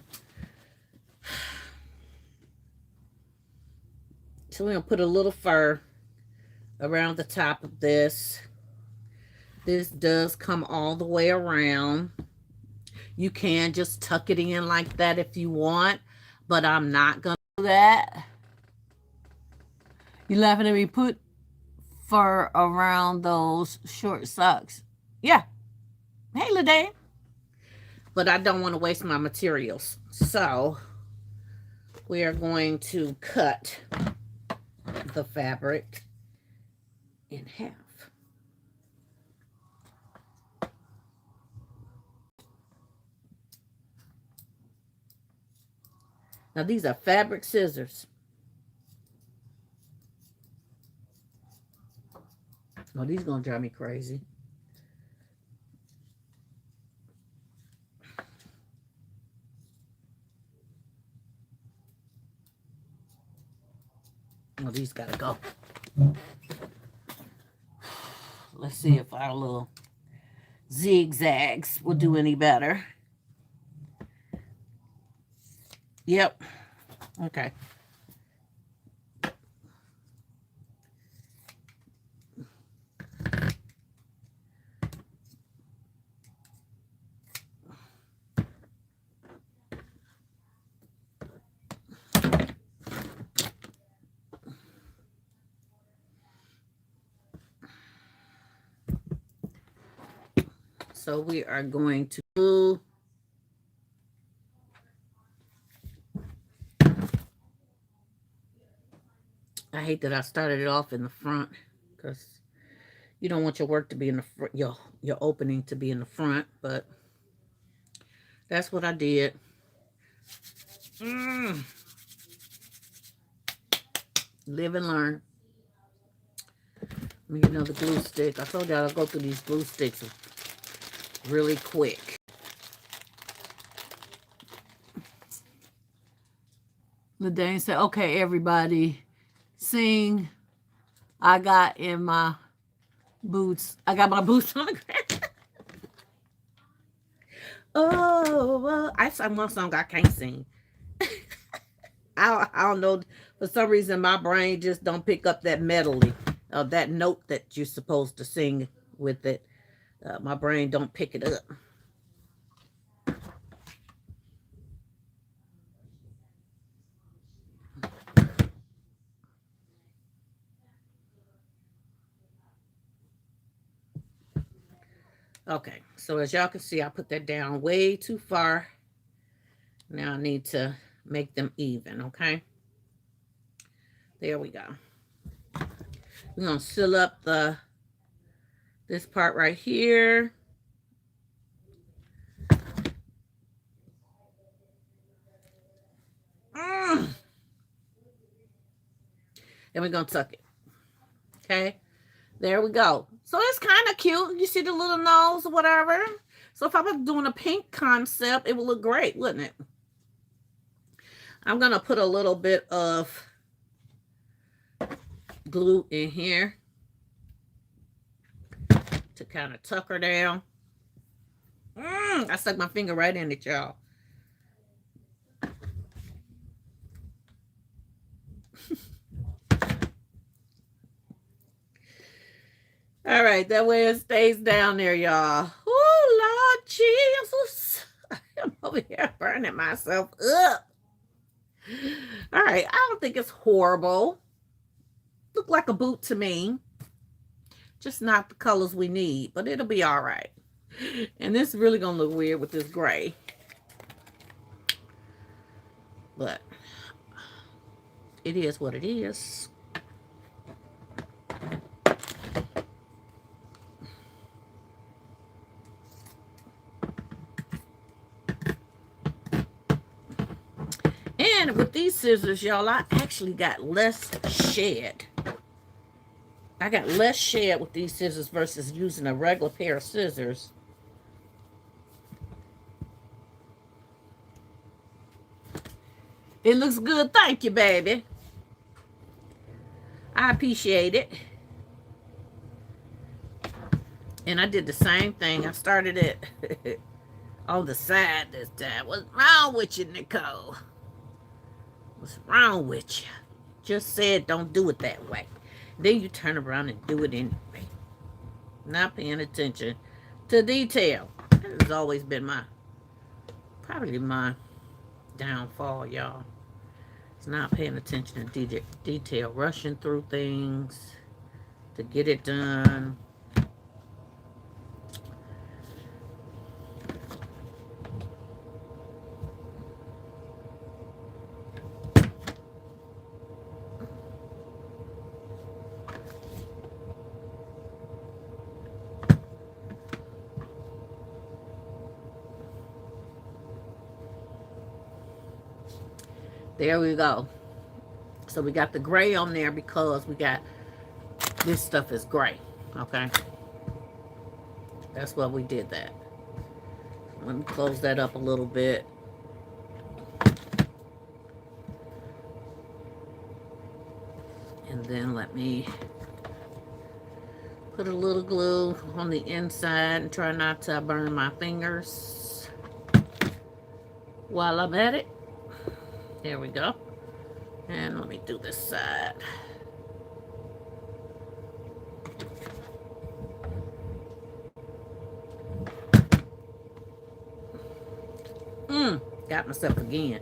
So we're going to put a little fur around the top of this. This does come all the way around. You can just tuck it in like that if you want, but I'm not going to do that. You laughing at me? Put fur around those short socks. Yeah. Hey, Ladae. But I don't want to waste my materials. So we are going to cut the fabric in half. Now these are fabric scissors. Oh, these are going to drive me crazy. Oh, these got to go. Let's see if our little zigzags will do any better. Yep. Okay. So we are going to glue. I hate that I started it off in the front because you don't want your work to be in the front, your opening to be in the front, but that's what I did. Live and learn. Let me get another glue stick. I told y'all I'll go through these glue sticks really quick. LaDane said, okay, everybody, sing I got in my boots. I got my boots on the ground. Oh, I sang one song I can't sing. I don't know. For some reason, my brain just don't pick up that melody, that note that you're supposed to sing with it. My brain don't pick it up. Okay, so as y'all can see, I put that down way too far. Now I need to make them even, okay? There we go. We're going to seal up this part right here. And we're going to tuck it. Okay? There we go. So it's kind of cute. You see the little nose or whatever. So if I was doing a pink concept, it would look great, wouldn't it? I'm going to put a little bit of glue in here to kind of tuck her down. I stuck my finger right in it, y'all. All right, that way it stays down there, y'all. Oh, Lord Jesus. I'm over here burning myself up. All right, I don't think it's horrible. Look like a boot to me. Just not the colors we need, but it'll be all right. And this is really going to look weird with this gray. But it is what it is. And with these scissors, y'all, I actually got less shed. I got less shed with these scissors versus using a regular pair of scissors. It looks good. Thank you, baby. I appreciate it. And I did the same thing. I started it on the side this time. What's wrong with you, Nicole? What's wrong with you? Just said don't do it that way. Then you turn around and do it anyway. Not paying attention to detail. That has always been probably my downfall, y'all. It's not paying attention to detail. Rushing through things to get it done. There we go. So we got the gray on there because we got this stuff is gray. Okay. That's why we did that. Let me close that up a little bit. And then let me put a little glue on the inside and try not to burn my fingers while I'm at it. There we go. And let me do this side. Got myself again.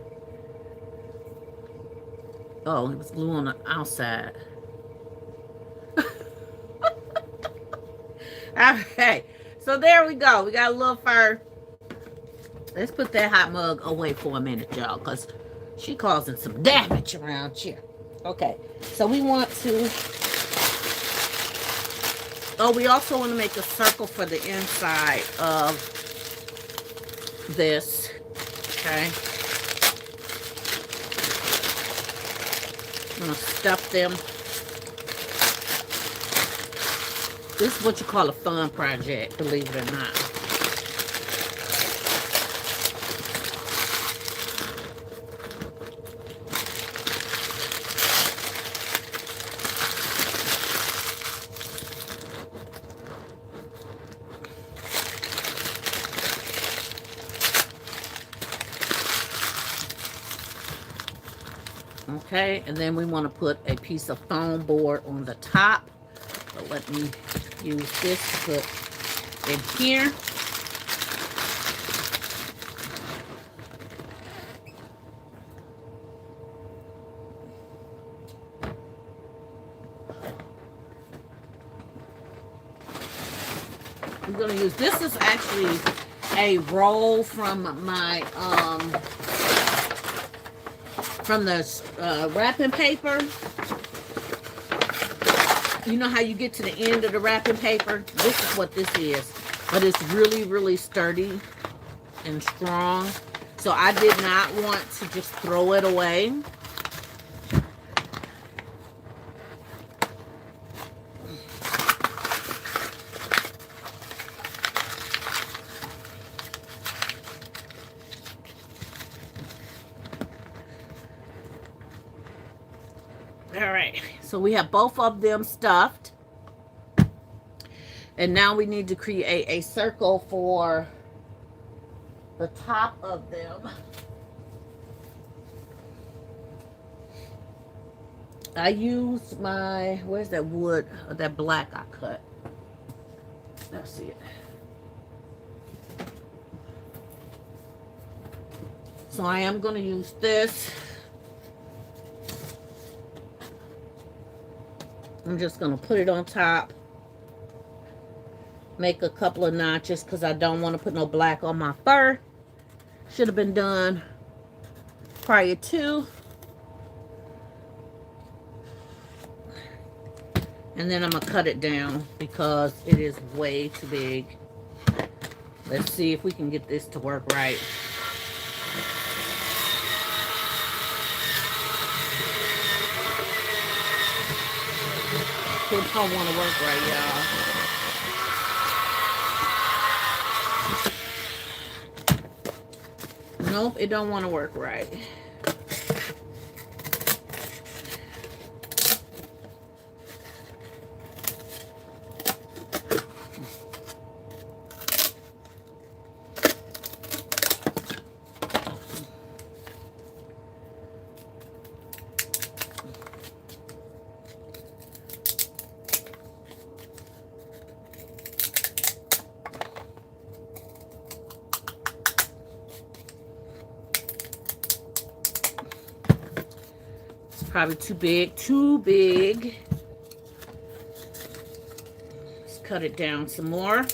Oh, it was glue on the outside. Okay. So there we go. We got a little fur. Let's put that hot mug away for a minute, y'all, because she causing some damage around here. Okay, so we want to... Oh, we also want to make a circle for the inside of this. Okay. I'm going to stuff them. This is what you call a fun project, believe it or not. Okay, and then we want to put a piece of foam board on the top. So let me use this to put in here. I'm going to use, this is actually a roll from my, from the wrapping paper. You know how you get to the end of the wrapping paper? This is what this is. But it's really, really sturdy and strong. So I did not want to just throw it away. All right, so we have both of them stuffed. And now we need to create a circle for the top of them. I used my, where's that wood, that black I cut? Let's see it. So I am going to use this. I'm just going to put it on top. Make a couple of notches because I don't want to put no black on my fur. Should have been done prior to. And then I'm going to cut it down because it is way too big. Let's see if we can get this to work right. It don't want to work right, y'all. Nope, it don't want to work right. Probably too big, too big. Let's cut it down some more.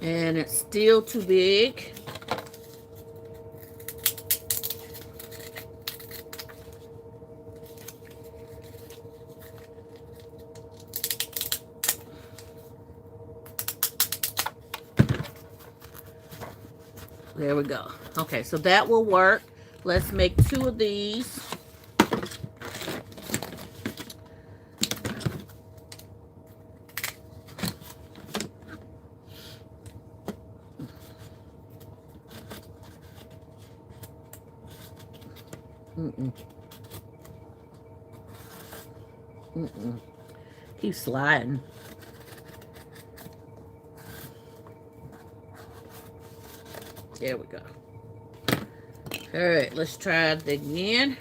And it's still too big. There we go. Okay, so that will work. Let's make 2 of these. Keep sliding. There we go. All right, let's try it again.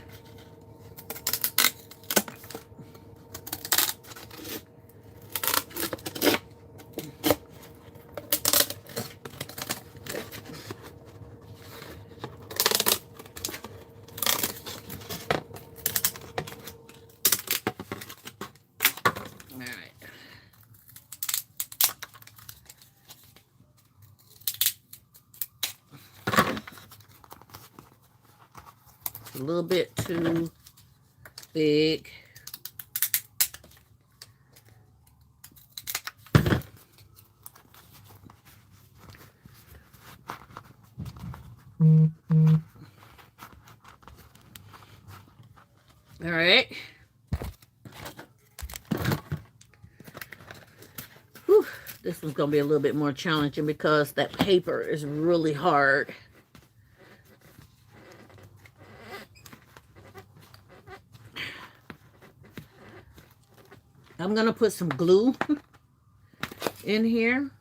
a little bit too big. All right. Whew. This one's going to be a little bit more challenging because that paper is really hard. I'm going to put some glue in here.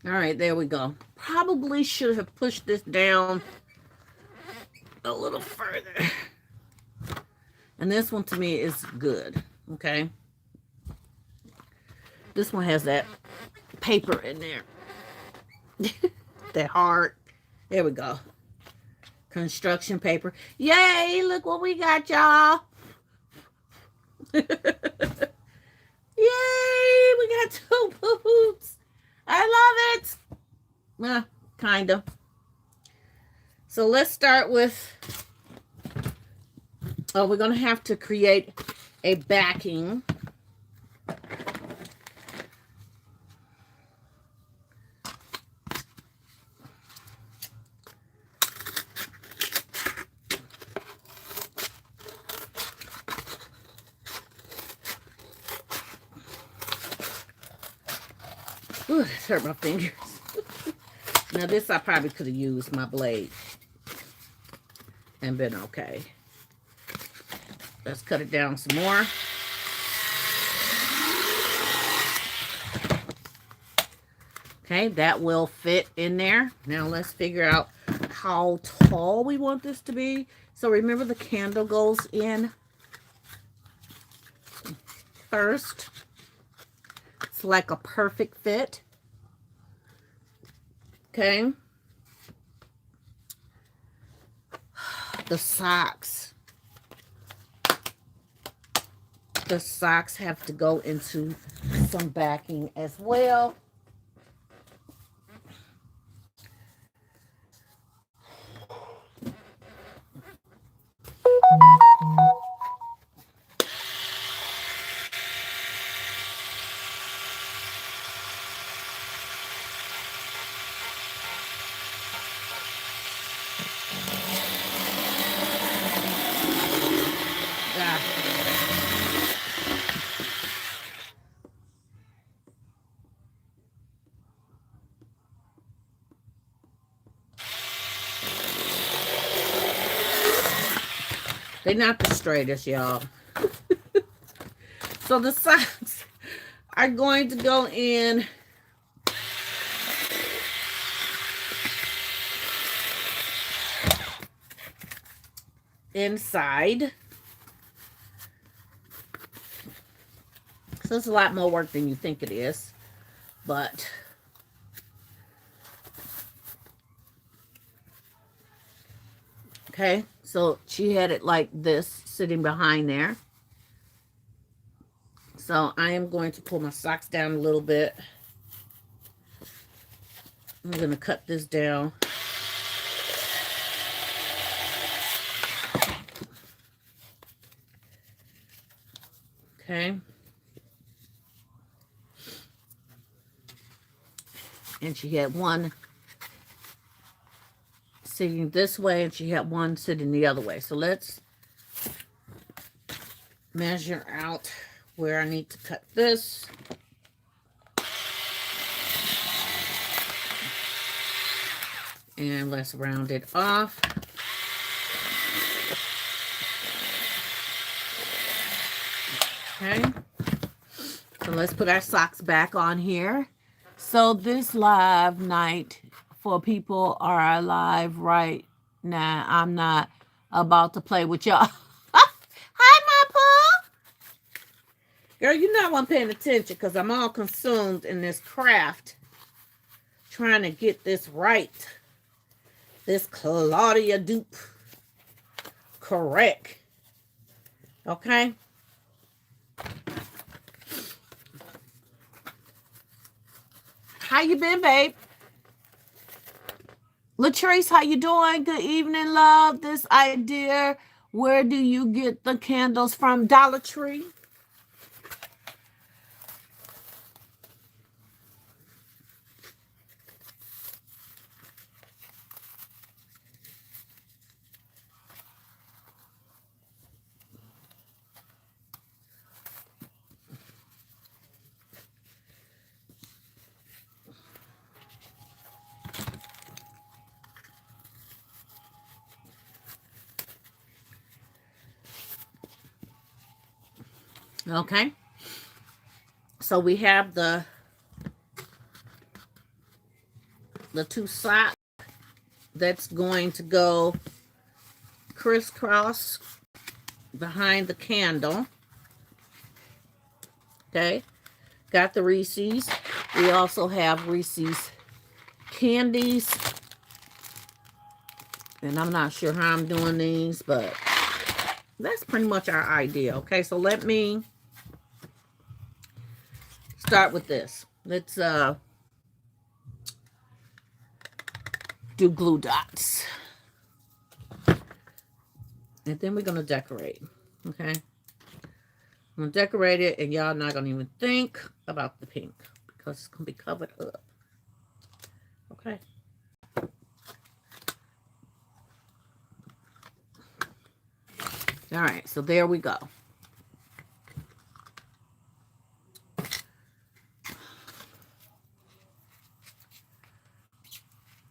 All right, there we go. Probably should have pushed this down a little further. And this one to me is good, okay? This one has that paper in there. That hard. There we go. Construction paper. Yay, look what we got, y'all. Yay, we got 2 boobs. I love it. Kind of. So let's start with, we're going to have to create a backing. Ooh, that hurt my fingers. Now this I probably could have used my blade and been okay. Let's cut it down some more. Okay, that will fit in there. Now let's figure out how tall we want this to be. So remember, the candle goes in first. It's like a perfect fit. Okay. The socks. The socks have to go into some backing as well. They're not the straightest, y'all. So the socks are going to go in inside. So it's a lot more work than you think it is, but okay, so she had it like this sitting behind there. So I am going to pull my socks down a little bit. I'm going to cut this down. Okay. And she had one sitting this way, and she had one sitting the other way. So let's measure out where I need to cut this. And let's round it off. Okay. So let's put our socks back on here. So this live night for people are alive right now. I'm not about to play with y'all. Hi, my Paul. Girl, you're not one paying attention because I'm all consumed in this craft. Trying to get this right. This Claudia dupe. correct. Okay? How you been, babe? Latrice, how you doing? Good evening, love. This idea, where do you get the candles from? Dollar Tree? Okay. So we have the two socks that's going to go crisscross behind the candle. Okay. Got the Reese's. We also have Reese's candies. And I'm not sure how I'm doing these, but that's pretty much our idea. Okay, so let me start with this. Let's do glue dots. And then we're going to decorate. Okay. I'm going to decorate it, and y'all not going to even think about the pink because it's going to be covered up. Okay. All right, so there we go.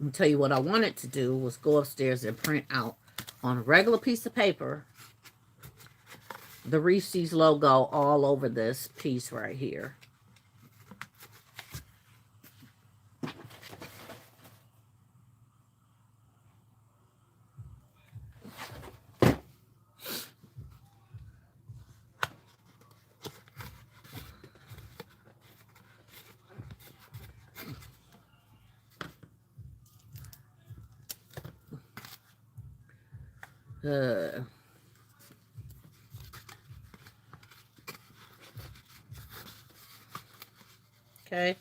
I'll tell you what I wanted to do was go upstairs and print out on a regular piece of paper the Reese's logo all over this piece right here. Okay.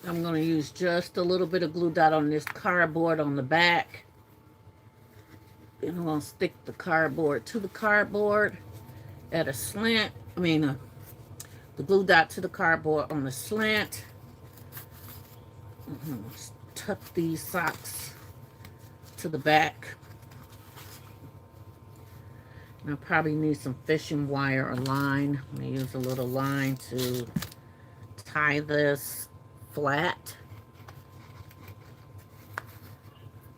I'm going to use just a little bit of glue dot on this cardboard on the back. And I'm going to stick the cardboard to the cardboard at a slant. The glue dot to the cardboard on the slant. Tuck these socks to the back. And I probably need some fishing wire or line. I'm going to use a little line to tie this flat.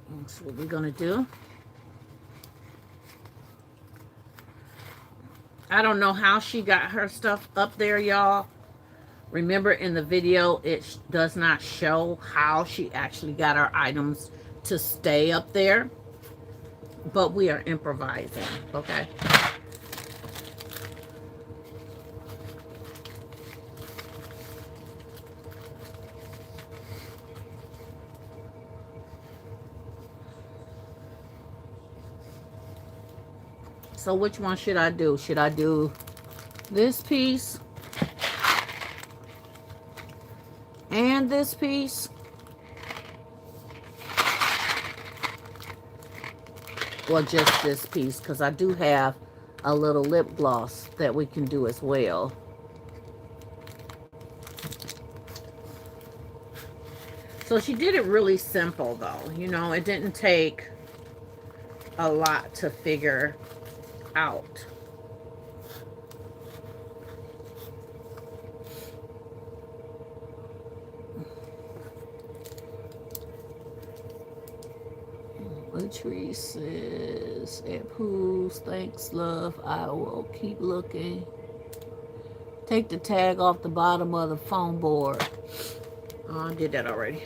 That's what we're going to do. I don't know how she got her stuff up there, y'all. Remember, in the video, it does not show how she actually got our items to stay up there. But we are improvising, okay? So which one should I do? Should I do this piece and this piece? Or just this piece? Because I do have a little lip gloss that we can do as well. So she did it really simple though. You know, it didn't take a lot to figure out. Latrice says, at Pools, thanks, love. I will keep looking. Take the tag off the bottom of the foam board. Oh, I did that already.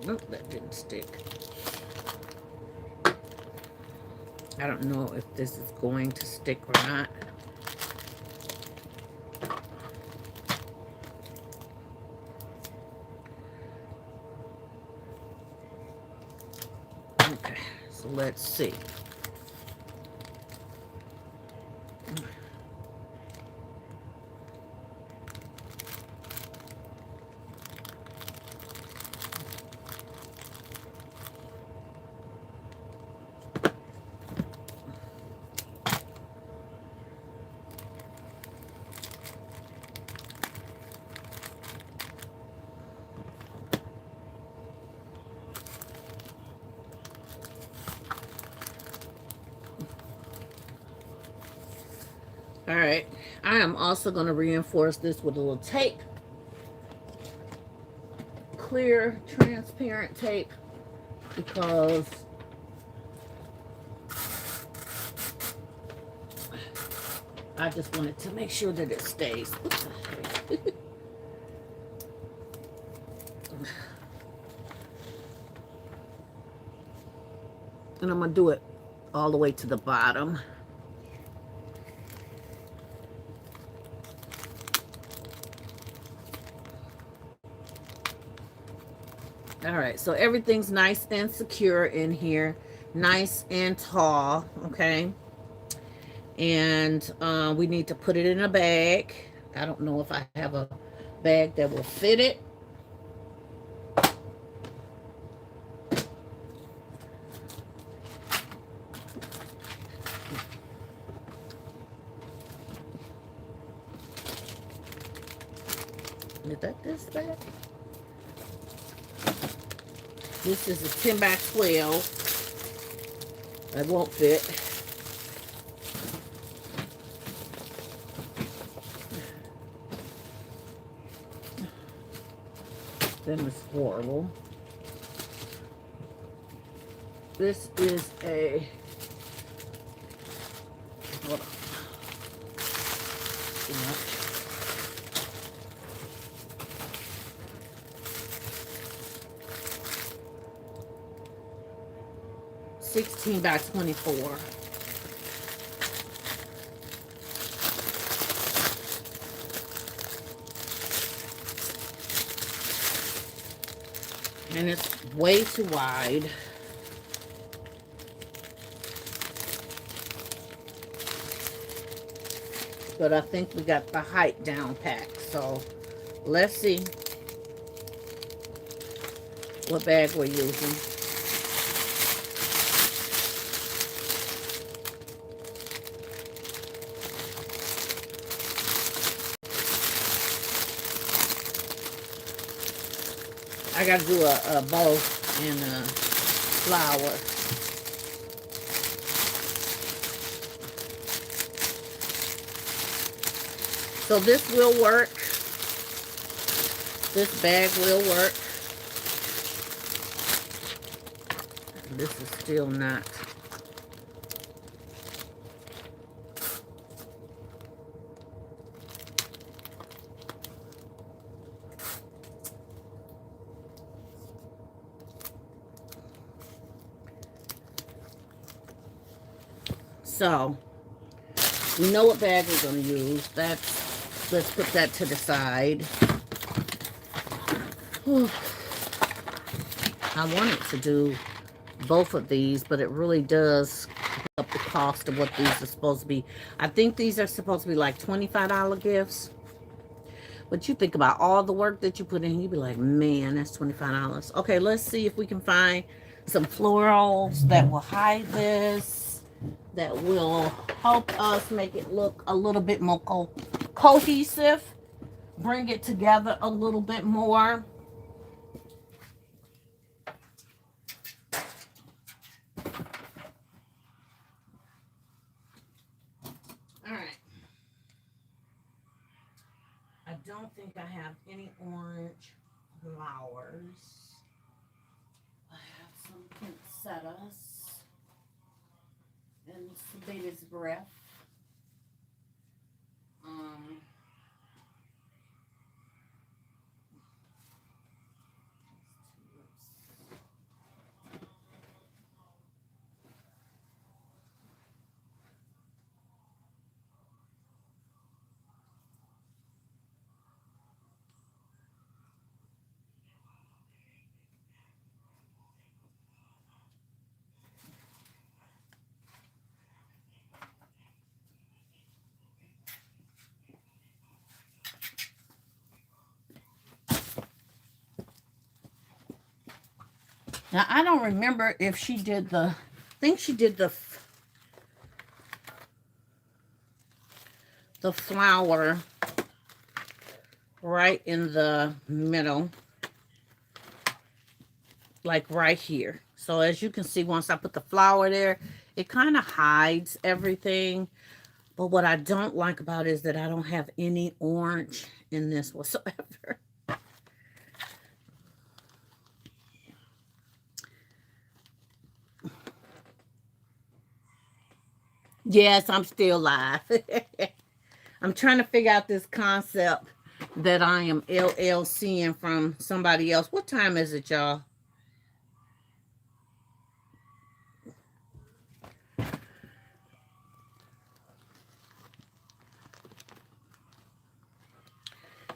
Nope, that didn't stick. I don't know if this is going to stick or not. Okay, so let's see. All right, I am also going to reinforce this with a little tape. Clear, transparent tape, because I just wanted to make sure that it stays. And I'm going to do it all the way to the bottom. All right, so everything's nice and secure in here, nice and tall, okay? And we need to put it in a bag. I don't know if I have a bag that will fit it. Is that this bag? This is a 10 by 12. That won't fit. That is horrible. This is a, hold on. Yeah. 16 by 24. And it's way too wide. But I think we got the height down packed. So let's see what bag we're using. I gotta do a bow and a flower. So this will work. This bag will work. This is still not. So We know what bag we're going to use. Let's put that to the side. Whew. I wanted to do both of these, but it really does up the cost of what these are supposed to be. I think these are supposed to be like $25 gifts. But you think about all the work that you put in, you'd be like, man, that's $25. Okay, let's see if we can find some florals that will hide this, that will help us make it look a little bit more cohesive, bring it together a little bit more. All right. I don't think I have any orange flowers. I have some poinsettias and some baby's breath. Now, I don't remember if she did I think she did the flower right in the middle, like right here. So as you can see, once I put the flower there, it kind of hides everything. But what I don't like about it is that I don't have any orange in this whatsoever. Yes, I'm still live. I'm trying to figure out this concept that I am LLCing from somebody else. What time is it, y'all? I'm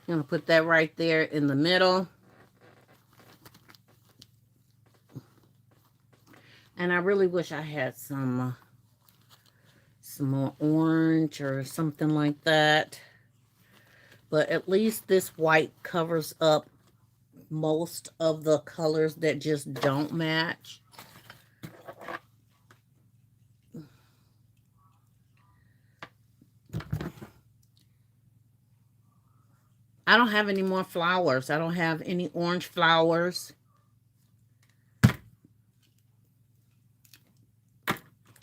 going to put that right there in the middle. And I really wish I had some more orange or something like that. But at least this white covers up most of the colors that just don't match. I don't have any more flowers. I don't have any orange flowers.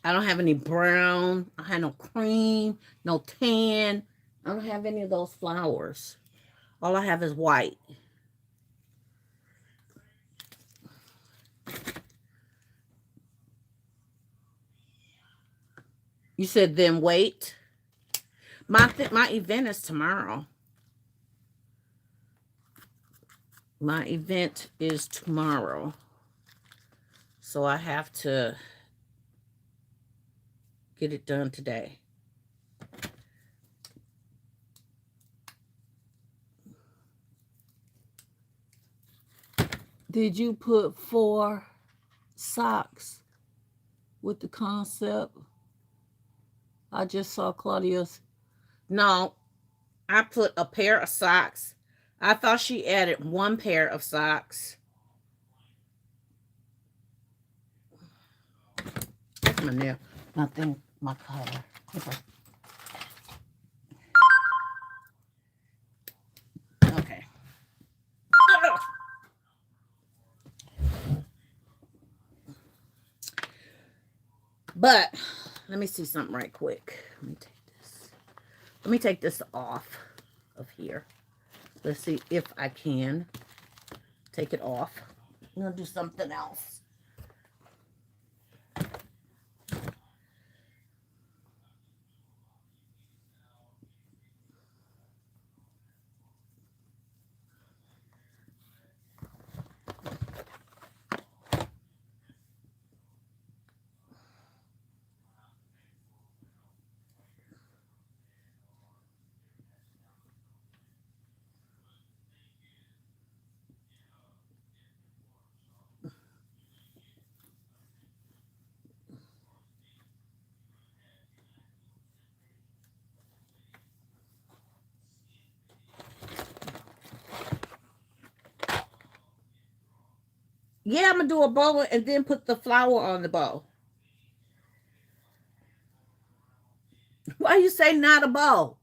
I don't have any brown. I have no cream, no tan. I don't have any of those flowers. All I have is white. You said then wait. My event is tomorrow. My event is tomorrow. So I have to get it done today. Did you put 4 socks with the concept? I just saw Claudia's. No, I put a pair of socks. I thought she added 1 pair of socks. That's my nail. My color. Okay. But let me see something right quick. Let me take this off of here. Let's see if I can take it off. I'm gonna do something else. Yeah, I'm gonna do a bow and then put the flower on the bow. Why you say not a bow?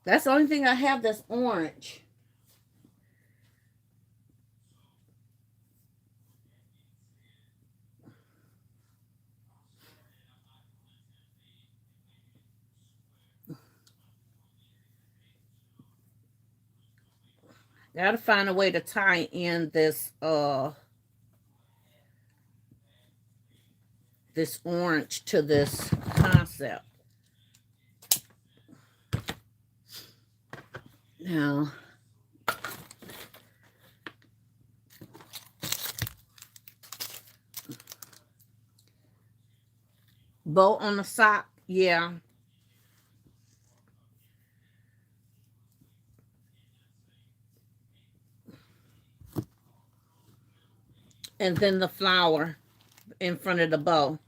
That's the only thing I have that's orange. Gotta find a way to tie in this orange to this concept. Now, bow on the sock, yeah. And then the flower in front of the bow.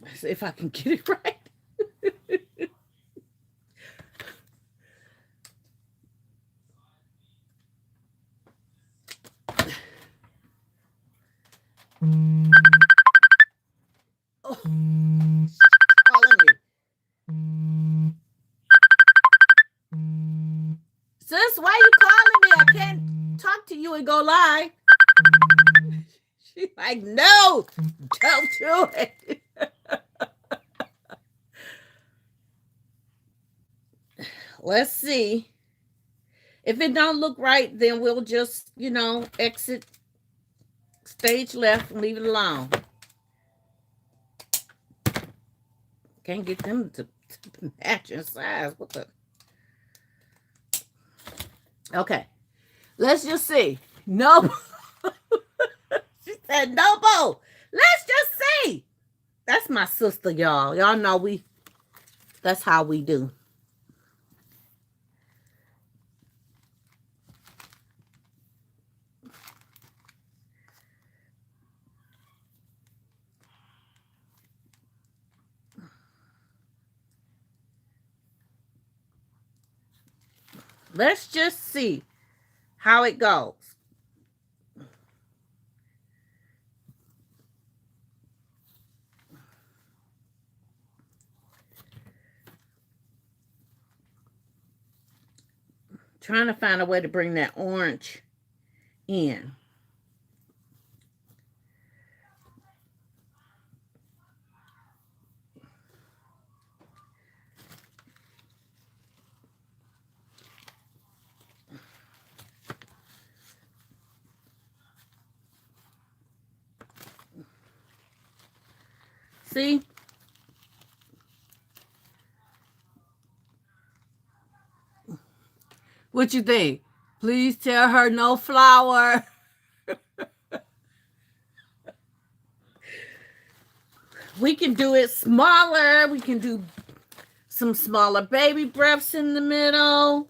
Let's see if I can get it right. Oh, calling me. Sis, why you calling me? I can't talk to you and go live. She's like, no, don't do it. Let's see. If it don't look right, then we'll just, exit stage left and leave it alone. Can't get them to match in size. What the? Okay. Let's just see. No. She said no bow. Let's just see. That's my sister, y'all. Y'all know that's how we do. Let's just see how it goes. Trying to find a way to bring that orange in. See? What you think? Please tell her no flower. We can do it smaller. We can do some smaller baby breaths in the middle.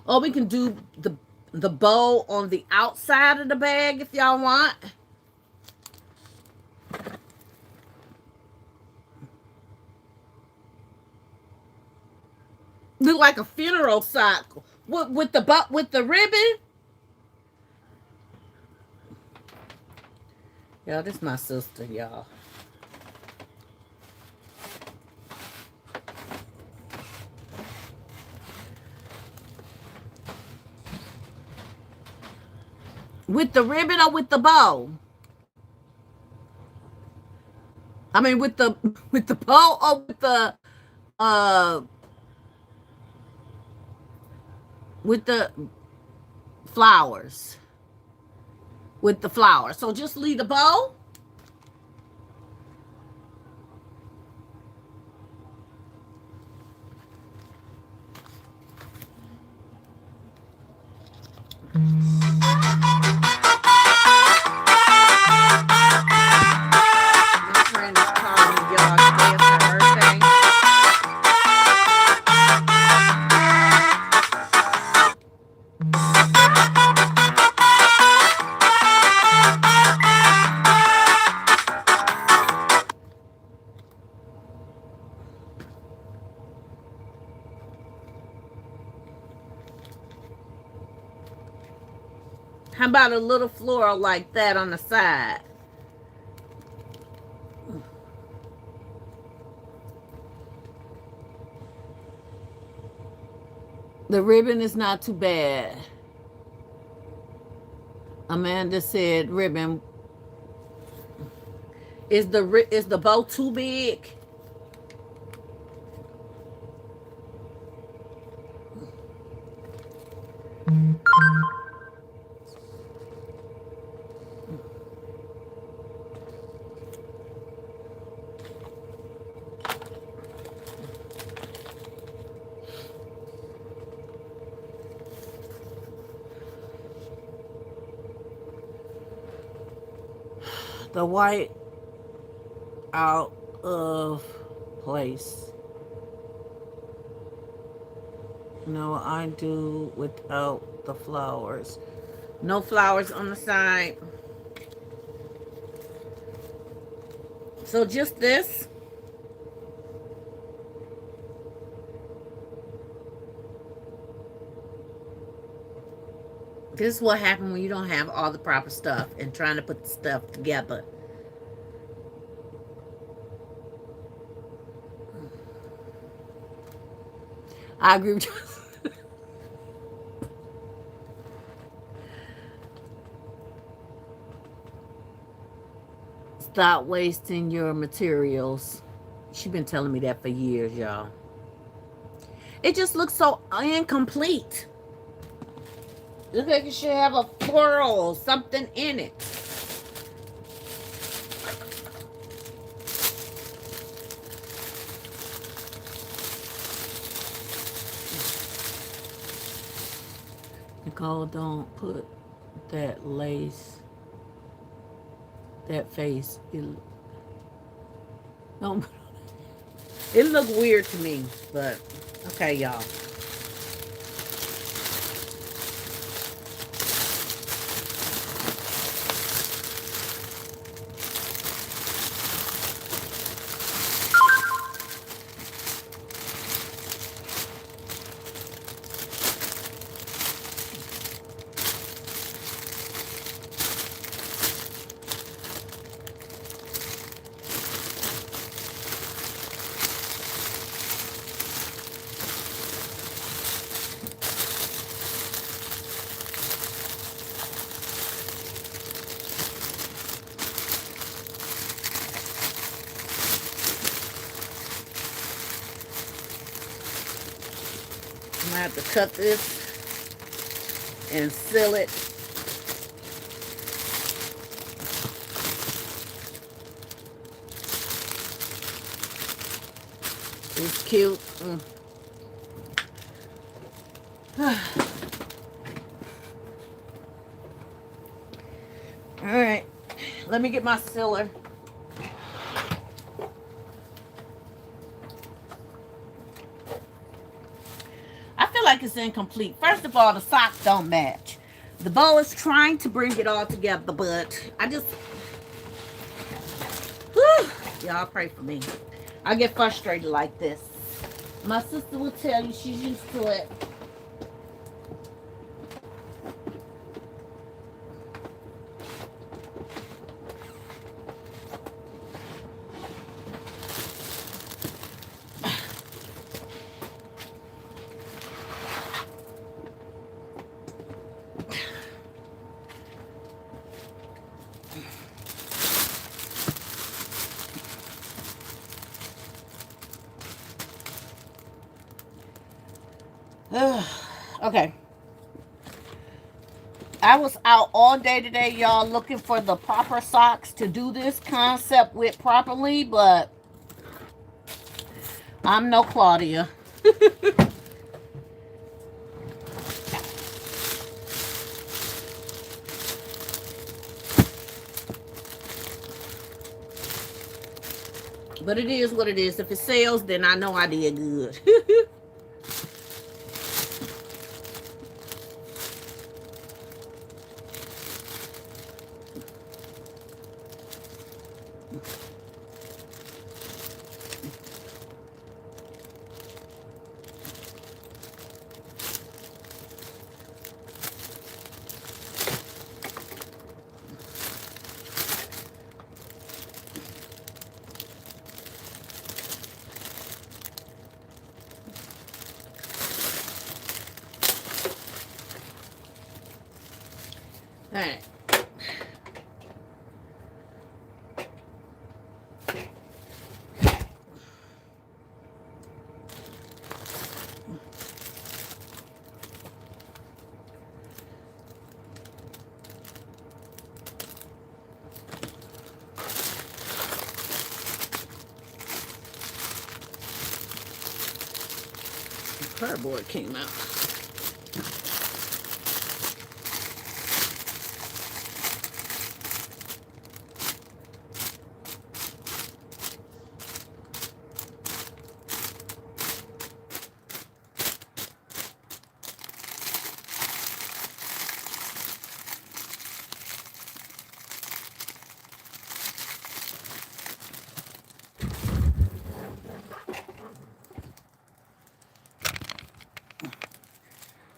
Or we can do the bow on the outside of the bag if y'all want. Look like a funeral sock with the ribbon. Y'all, this is my sister, y'all. With the ribbon or with the bow? I mean, with the bow or with the flowers? With the flowers. So just leave the bow. How about a little floral like that on the side? The ribbon is not too bad. Amanda said ribbon. Is the bow too big? The white out of place. No, I do without the flowers. No flowers on the side. So just this. This is what happens when you don't have all the proper stuff and trying to put the stuff together. I agree with you. Stop wasting your materials. She's been telling me that for years, y'all. It just looks so incomplete. Looks like it should have a floral, something in it. Nicole, don't put that lace, that face. Don't. It looked weird to me, but okay, y'all. I'm gonna have to cut this and seal it. It's cute. All right, let me get my sealer. I feel like it's incomplete. First of all, the socks don't match. The bow is trying to bring it all together, but I just, whew, y'all pray for me. I get frustrated like this. My sister will tell you she's used to it. Okay. I was out all day today, y'all, looking for the proper socks to do this concept with properly, but I'm no Claudia. But it is what it is. If it sells, then I know I did good. right. Cardboard came out.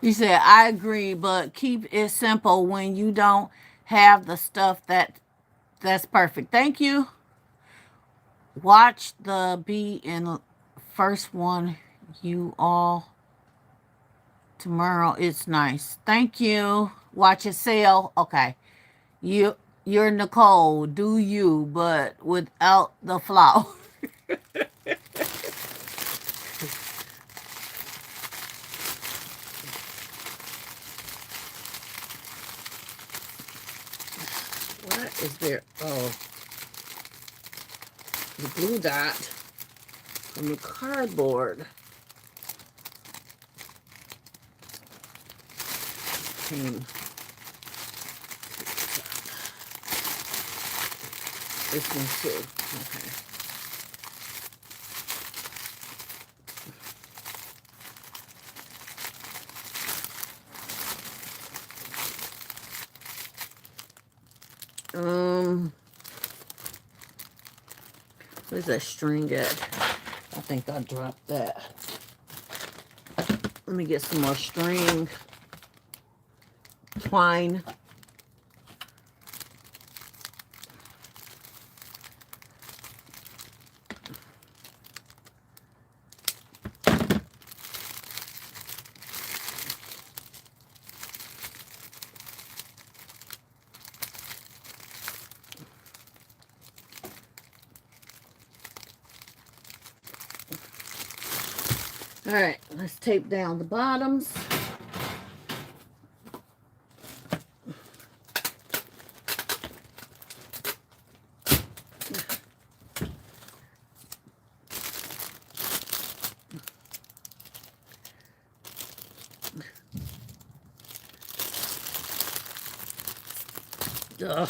You said, I agree, but keep it simple when you don't have the stuff that's perfect. Thank you. Watch the be in first one you all tomorrow. It's nice. Thank you. Watch it sell. Okay. You're Nicole. Do you, but without the flaw. What is there? Oh, the blue dot from the cardboard. Came. This one too. Okay. Where's that string at? I think I dropped that. Let me get some more string. Twine. All right, let's tape down the bottoms. Ugh.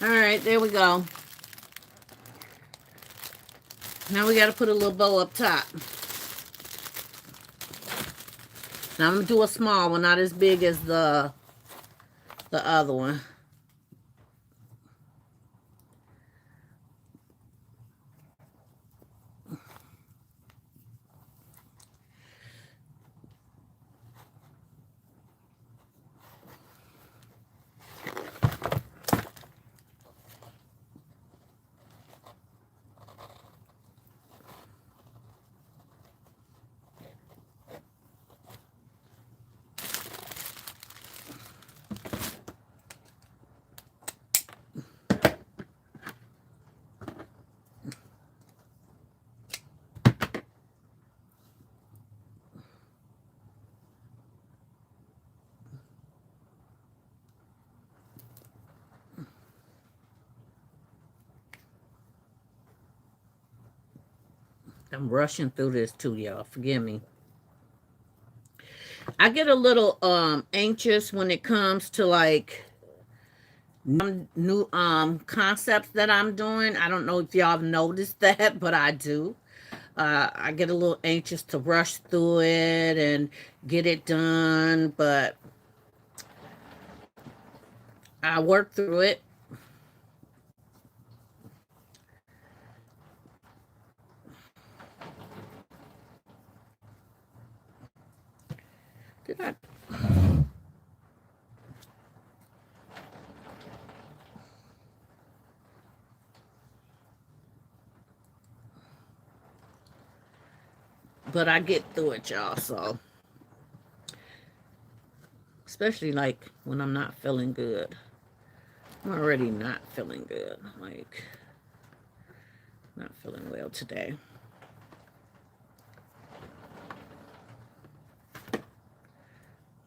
All right, there we go. Now we got to put a little bow up top. Now I'm going to do a small one, not as big as the other one. I'm rushing through this too, y'all. Forgive me. I get a little anxious when it comes to like new concepts that I'm doing. I don't know if y'all have noticed that, but I do. I get a little anxious to rush through it and get it done, but I work through it. Did I? But I get through it, y'all. So, especially like when I'm not feeling good. I'm already not feeling good. Like, not feeling well today.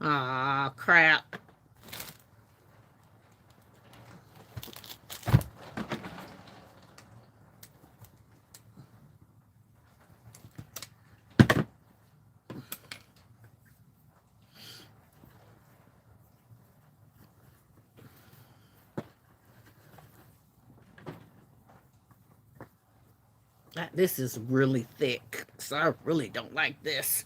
Ah, crap. This is really thick, so I really don't like this.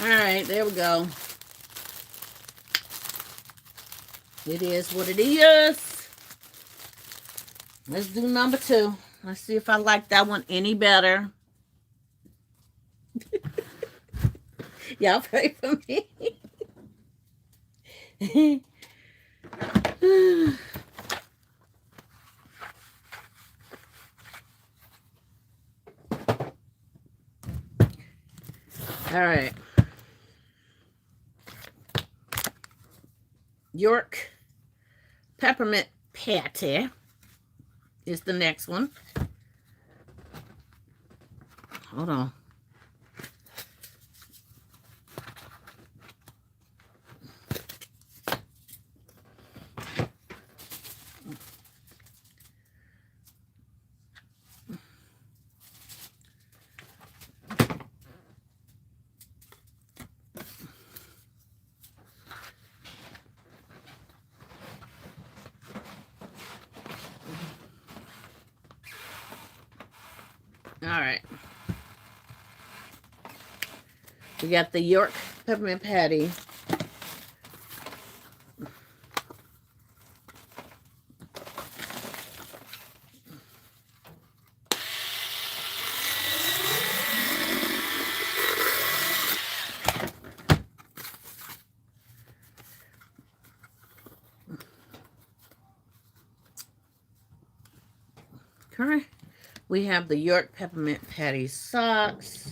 All right, there we go. It is what it is. Let's do number 2. Let's see if I like that one any better. Y'all pray for me. All right. York Peppermint Patty is the next one. Hold on. All right. We got the York Peppermint Patty. Okay. We have the York Peppermint Patty socks.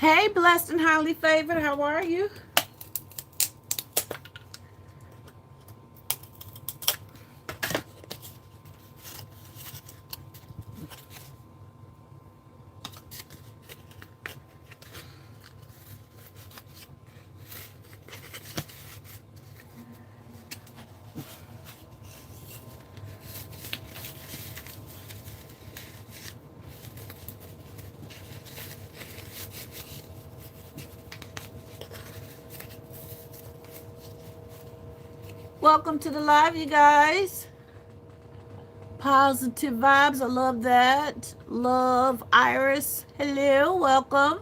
Hey, blessed and highly favored. How are you? Welcome to the live, you guys. Positive vibes. I love that. Love, Iris. Hello, welcome.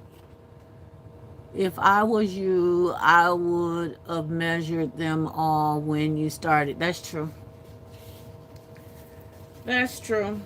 If I was you, I would have measured them all when you started. That's true. That's true.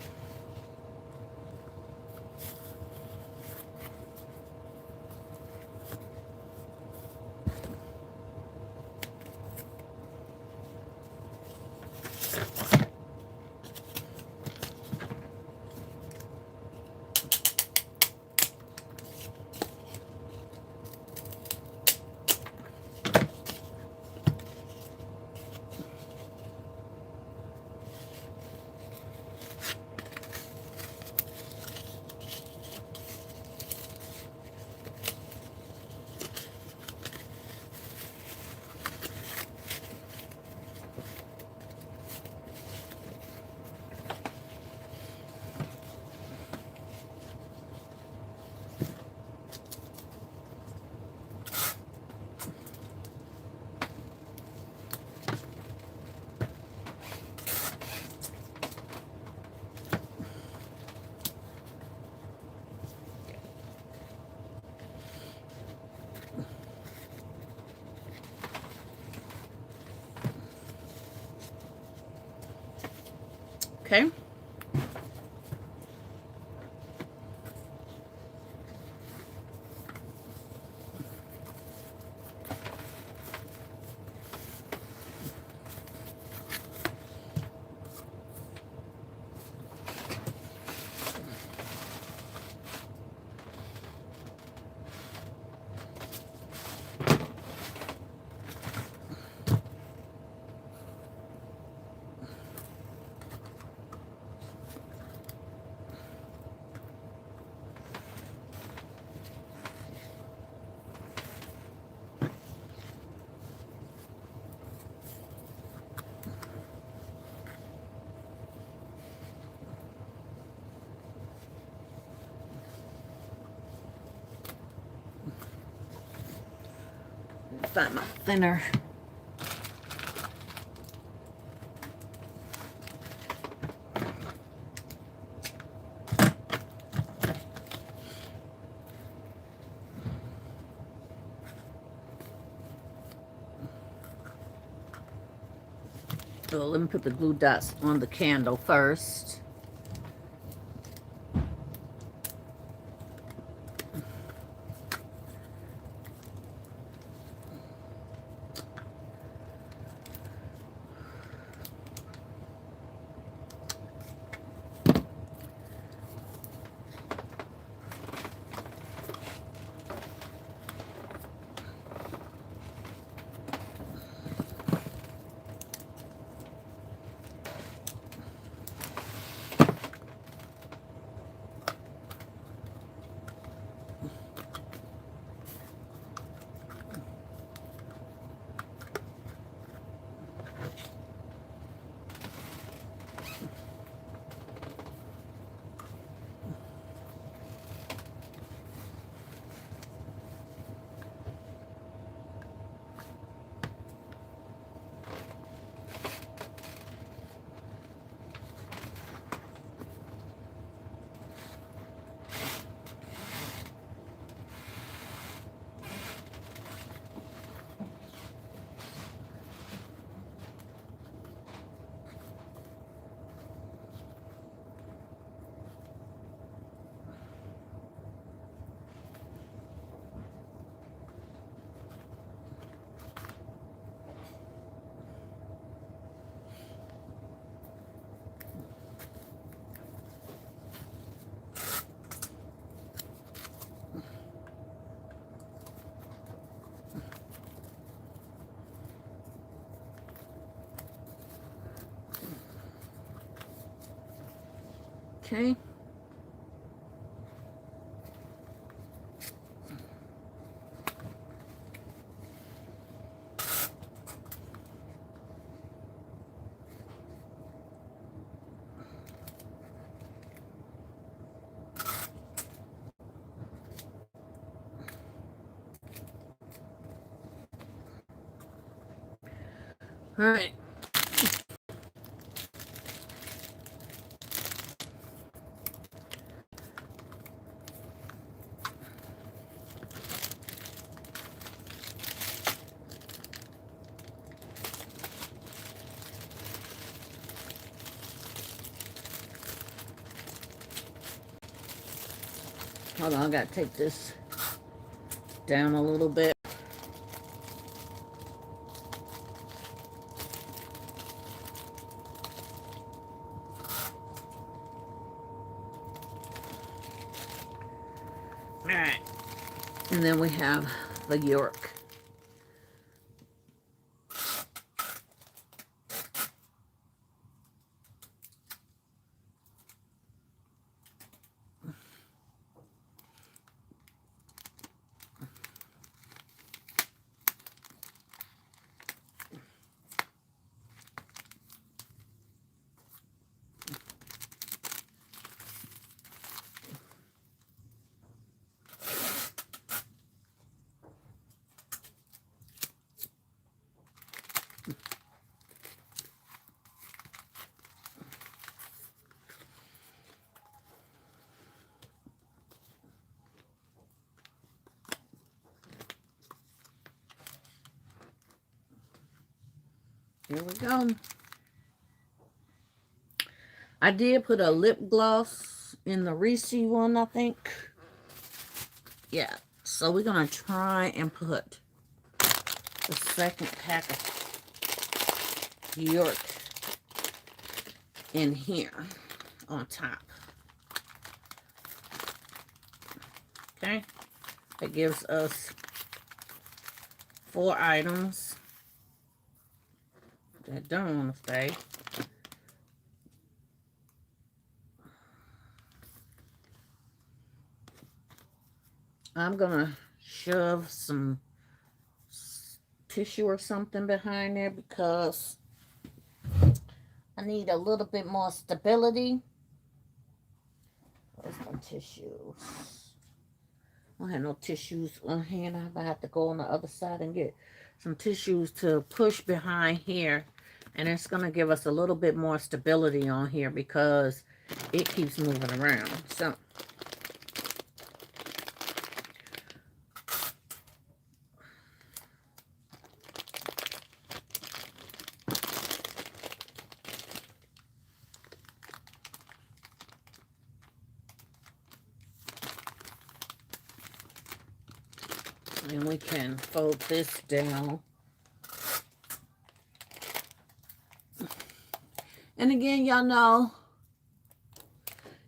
Okay. Find my thinner. So let me put the glue dots on the candle first. Okay. All right. Hold on, I gotta take this down a little bit. All right. And then we have the York. Here we go. I did put a lip gloss in the Reese one, I think. Yeah. So we're going to try and put the second pack of York in here on top. Okay. It gives us 4 items that don't want to stay. I'm going to shove some tissue or something behind there because I need a little bit more stability. Where's my tissues? I don't have no tissues on hand. I'm going to have to go on the other side and get some tissues to push behind here. And it's going to give us a little bit more stability on here because it keeps moving around. So and we can fold this down. And again, y'all know,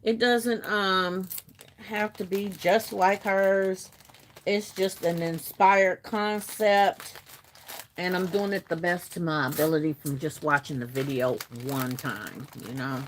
it doesn't have to be just like hers. It's just an inspired concept. And I'm doing it the best to my ability from just watching the video one time, you know.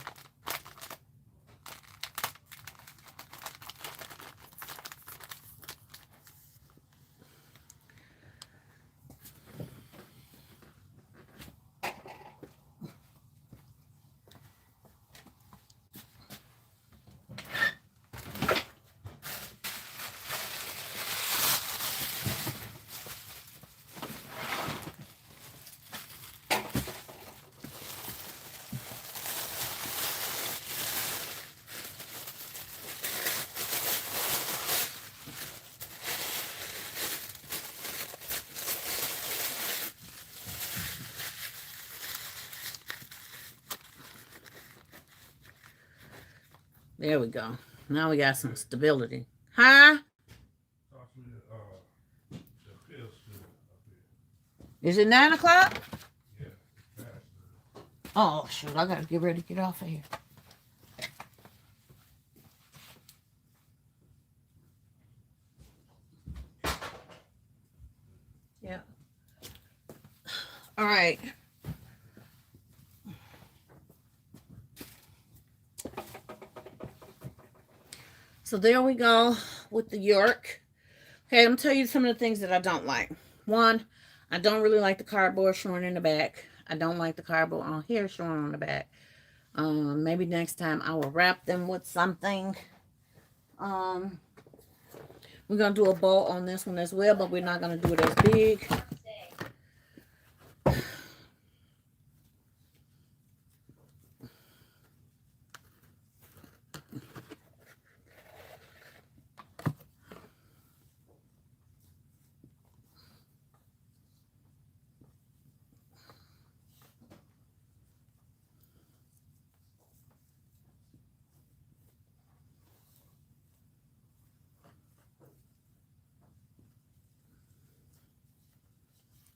There we go. Now we got some stability. Huh? Is it 9 o'clock? Yeah. Oh, shoot. I got to get ready to get off of here. Yeah. All right. So there we go with the York. Okay, I'm going to tell you some of the things that I don't like. One, I don't really like the cardboard showing in the back. I don't like the cardboard on here showing on the back. Maybe next time I will wrap them with something. We're going to do a bow on this one as well, but we're not going to do it as big.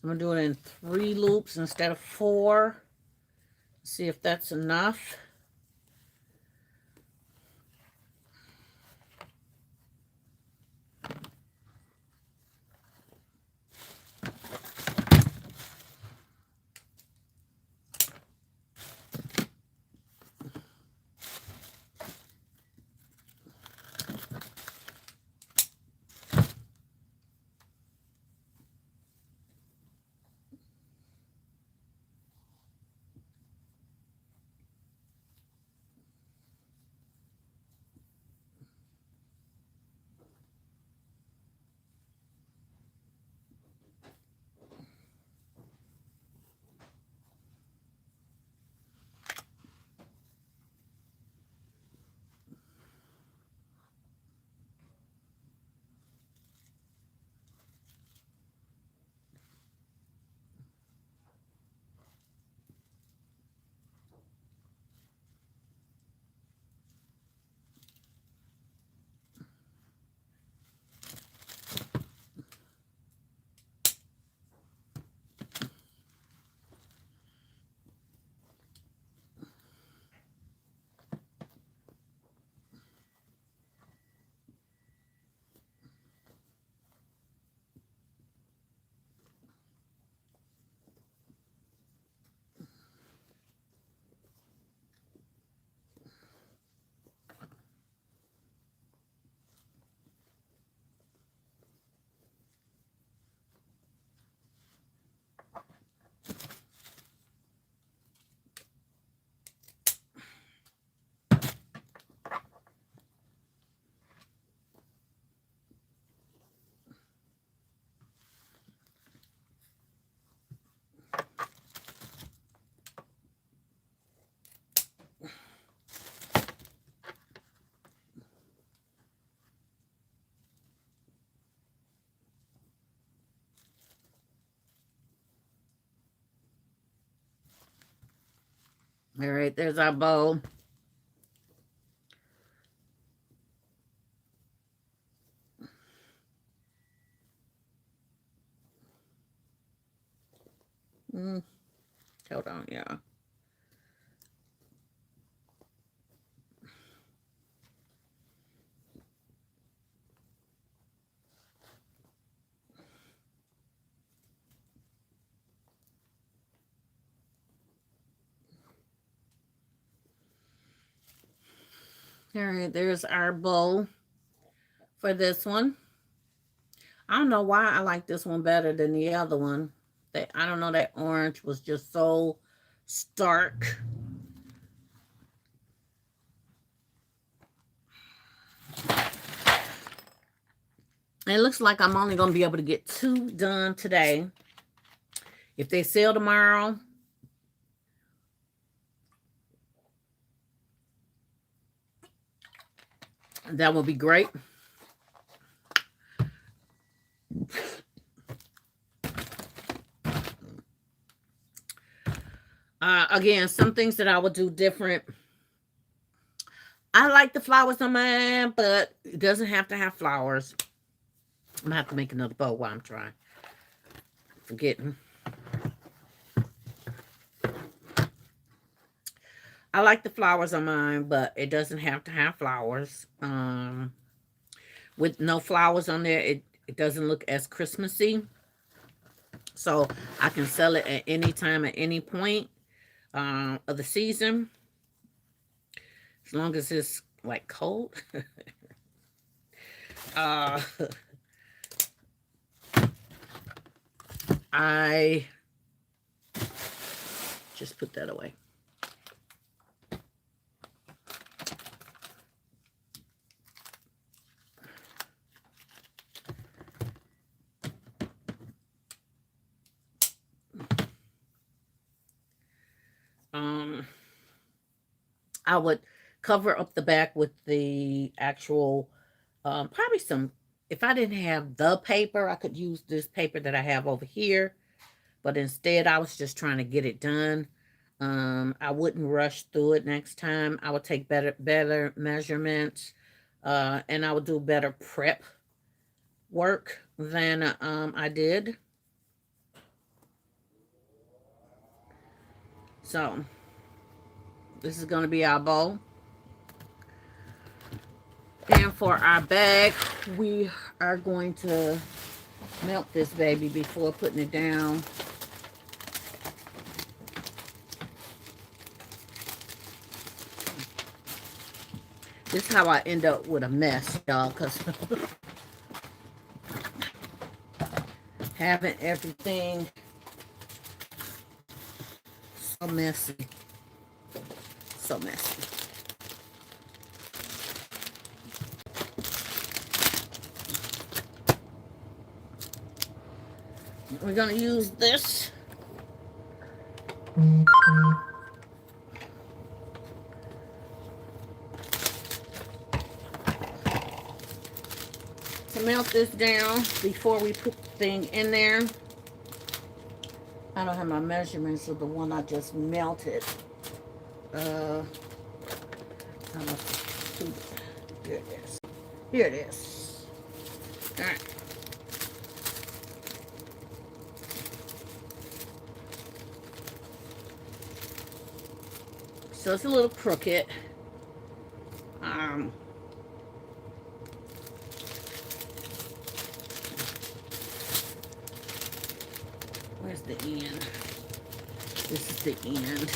I'm going to do it in 3 loops instead of 4. See if that's enough. All right, there's our bow. Hold on, y'all. All right, there's our bow for this one. I don't know why I like this one better than the other one. I don't know, that orange was just so stark. It looks like I'm only going to be able to get 2 done today. If they sell tomorrow, that will be great. Again, some things that I would do different. I like the flowers on mine, but it doesn't have to have flowers. I'm going to have to make another bow while I'm trying. Forgetting. I like the flowers on mine, but it doesn't have to have flowers. With no flowers on there, it doesn't look as Christmassy. So I can sell it at any time, at any point of the season. As long as it's like cold. Uh, I just put that away. I would cover up the back with the actual, probably some, if I didn't have the paper, I could use this paper that I have over here. But instead, I was just trying to get it done. I wouldn't rush through it next time. I would take better measurements, and I would do better prep work than I did. So this is going to be our bow. And for our bag, we are going to melt this baby before putting it down. This is how I end up with a mess, y'all, because having everything so messy. So messy. We're going to use this. To melt this down before we put the thing in there. I don't have my measurements of the one I just melted. Here it is. Here it is. All right. So it's a little crooked. Where's the end? This is the end.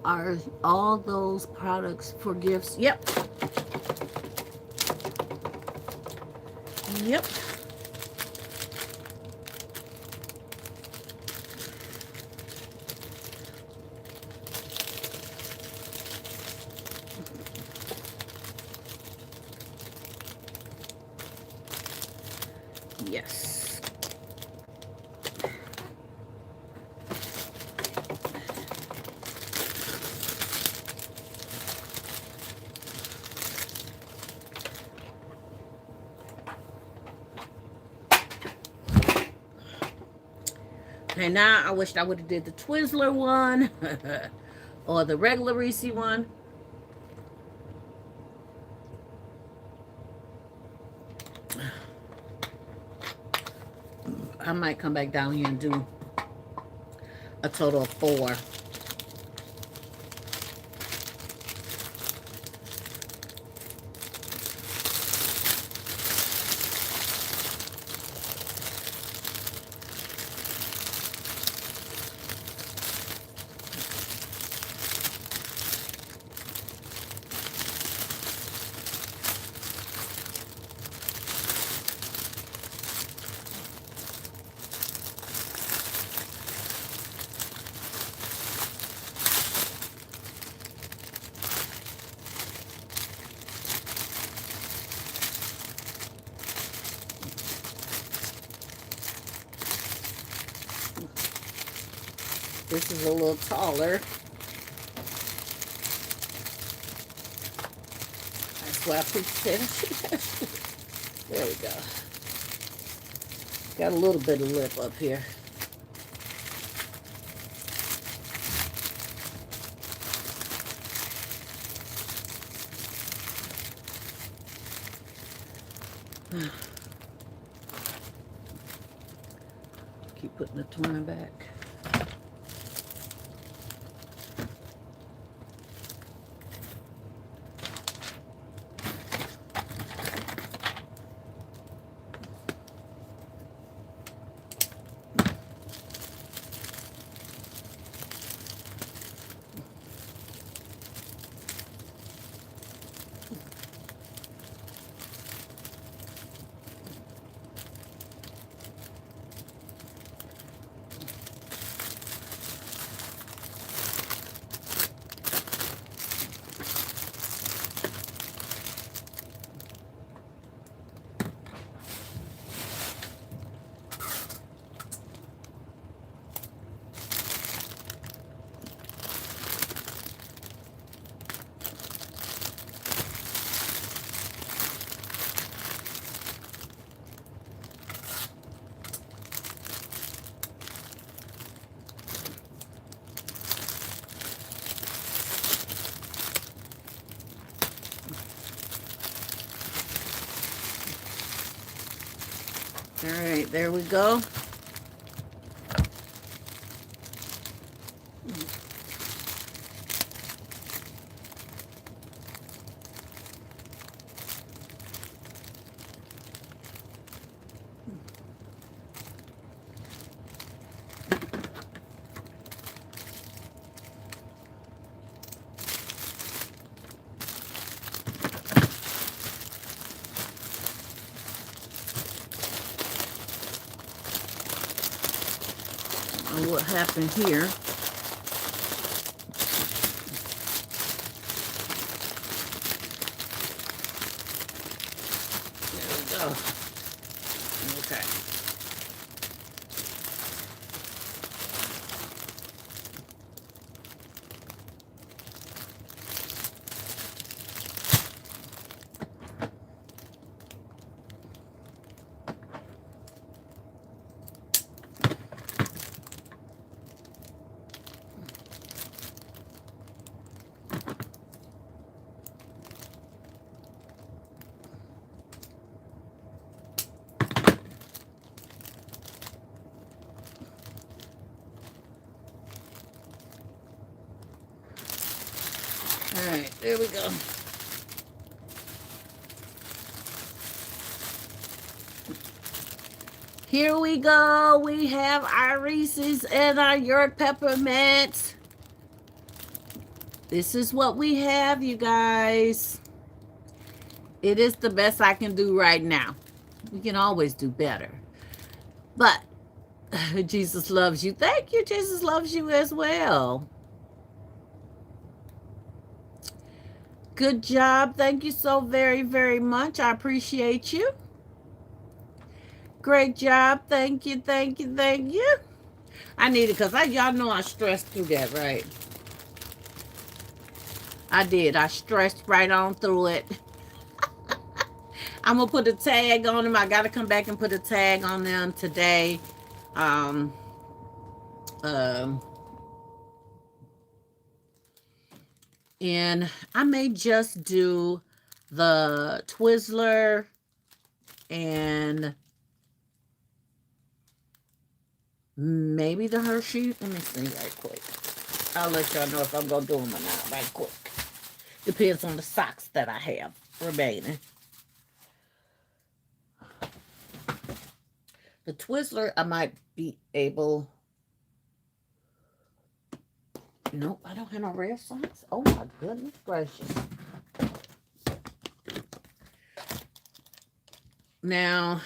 Are all those products for gifts? Yep. Yep. Yes. And now I wished I would have did the Twizzler one or the regular Reese one. I might come back down here and do a total of 4. This is a little taller. why I put said. There we go. Got a little bit of lip up here. Keep putting the twine back. All right, there we go. What happened here. There we go. Okay. All right, there we go. Here we go. We have our Reese's and our York peppermint. This is what we have, you guys. It is the best I can do right now. We can always do better. But Jesus loves you. Thank you. Jesus loves you as well. Good job. Thank you so very, very much. I appreciate you. Great job. Thank you. Thank you. Thank you. I need it because y'all know I stressed through that, right? I did. I stressed right on through it. I'm going to put a tag on them. I got to come back and put a tag on them today. And I may just do the Twizzler and maybe the Hershey. Let me see right quick. I'll let y'all know if I'm going to do them or not right quick. Depends on the socks that I have remaining. The Twizzler, I might be able... Nope, I don't have no red socks. Oh my goodness gracious. Now,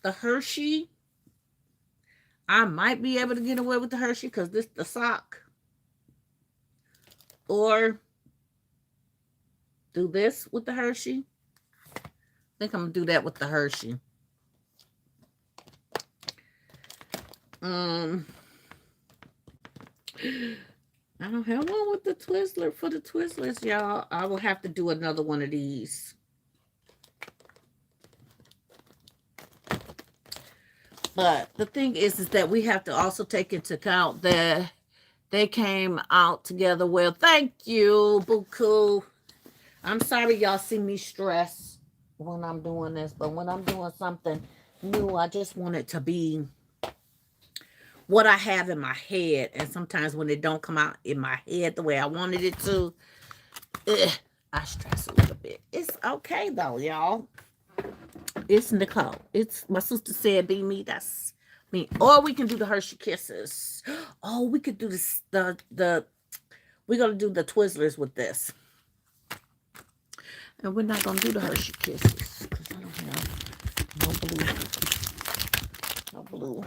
the Hershey, I might be able to get away with the Hershey because this is the sock. Or do this with the Hershey. I think I'm going to do that with the Hershey. I don't have one with the Twizzler for the Twizzlers, y'all. I will have to do another one of these. But the thing is that we have to also take into account that they came out together well. Thank you, Buku. I'm sorry y'all see me stressed when I'm doing this, but when I'm doing something new, I just want it to be what I have in my head. And sometimes when it don't come out in my head the way I wanted it to, I stress a little bit. It's okay though, y'all. It's Nicole. It's my sister said be me. That's me. Or we can do the Hershey Kisses. Oh, we could do this we're gonna do the Twizzlers with this. And we're not gonna do the Hershey Kisses because I don't have no blue. No blue.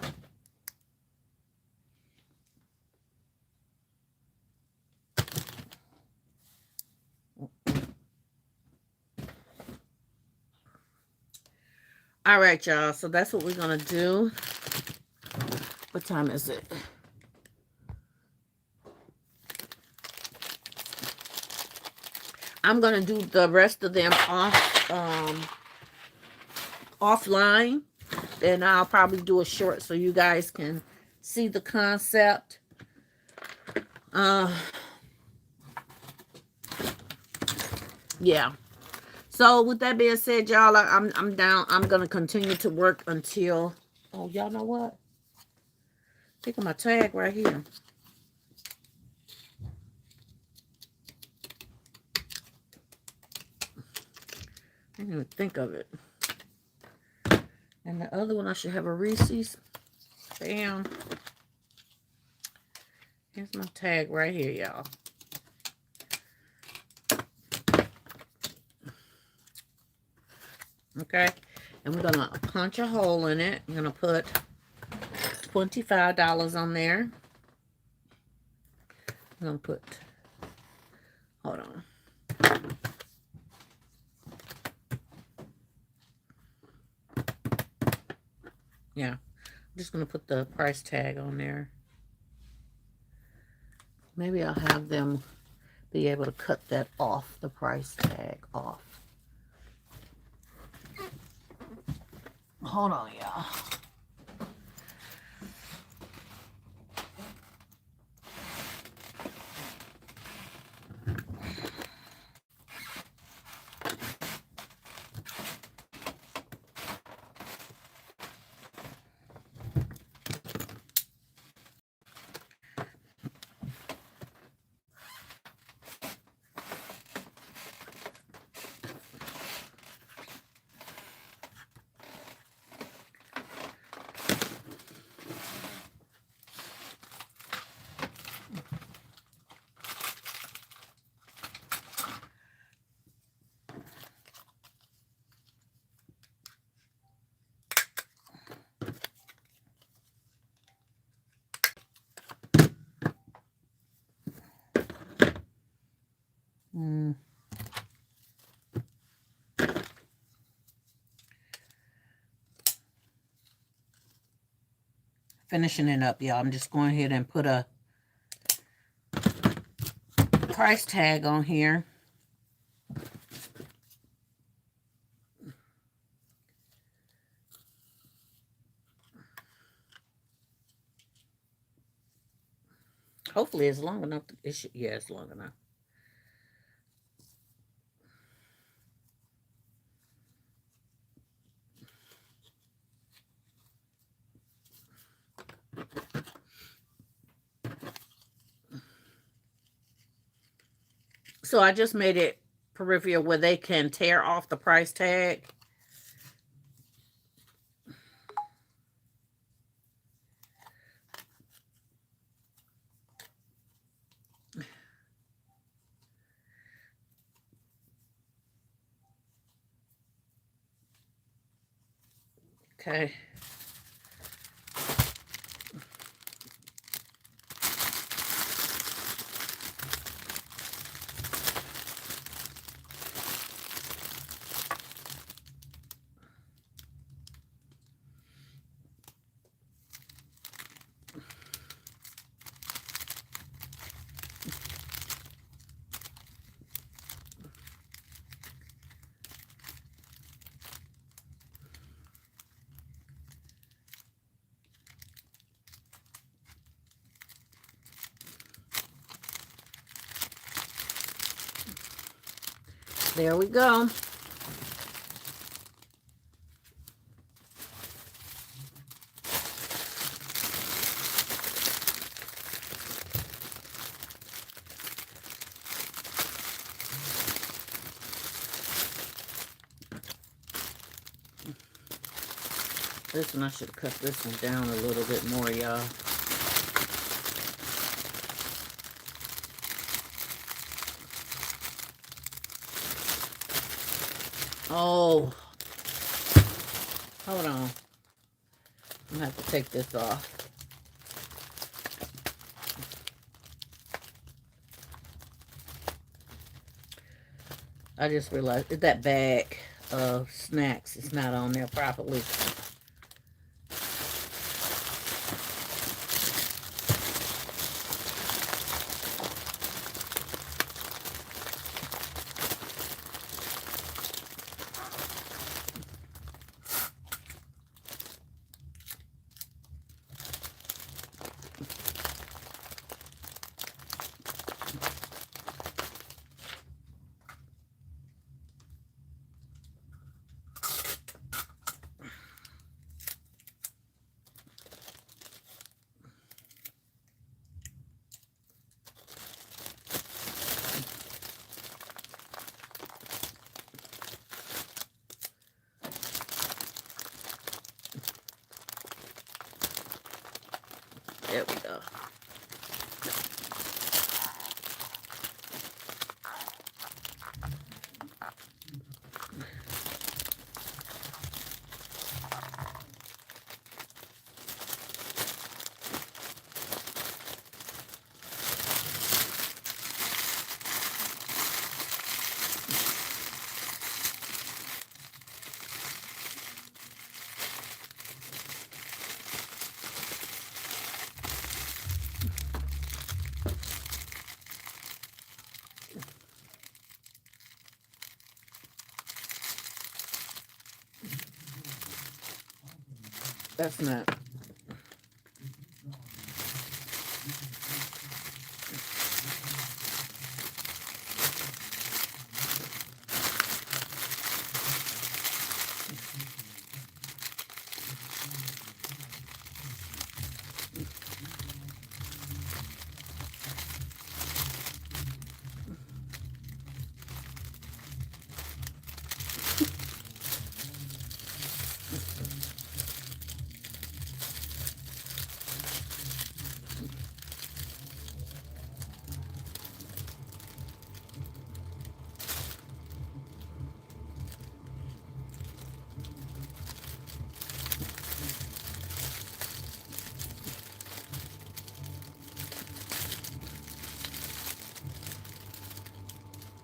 All right, y'all. So that's what we're gonna do. What time is it? I'm gonna do the rest of them offline, and I'll probably do a short so you guys can see the concept. Yeah. So with that being said, y'all, I'm down. I'm gonna continue to work until. Oh, y'all know what? Think of my tag right here. I didn't even think of it. And the other one, I should have a Reese's. Bam. Here's my tag right here, y'all. Okay. And we're going to punch a hole in it. I'm going to put $25 on there. I'm going to put, hold on. Yeah. I'm just going to put the price tag on there. Maybe I'll have them be able to cut that off, the price tag off. Hold on, y'all. Finishing it up, y'all. I'm just going ahead and put a price tag on here. Hopefully it's long enough. Yeah, it's long enough. So I just made it peripheral where they can tear off the price tag. Okay. There we go. This one, I should have cut this one down a little bit more, y'all. Oh, hold on. I'm gonna have to take this off. I just realized that bag of snacks is not on there properly. There we go. That's not.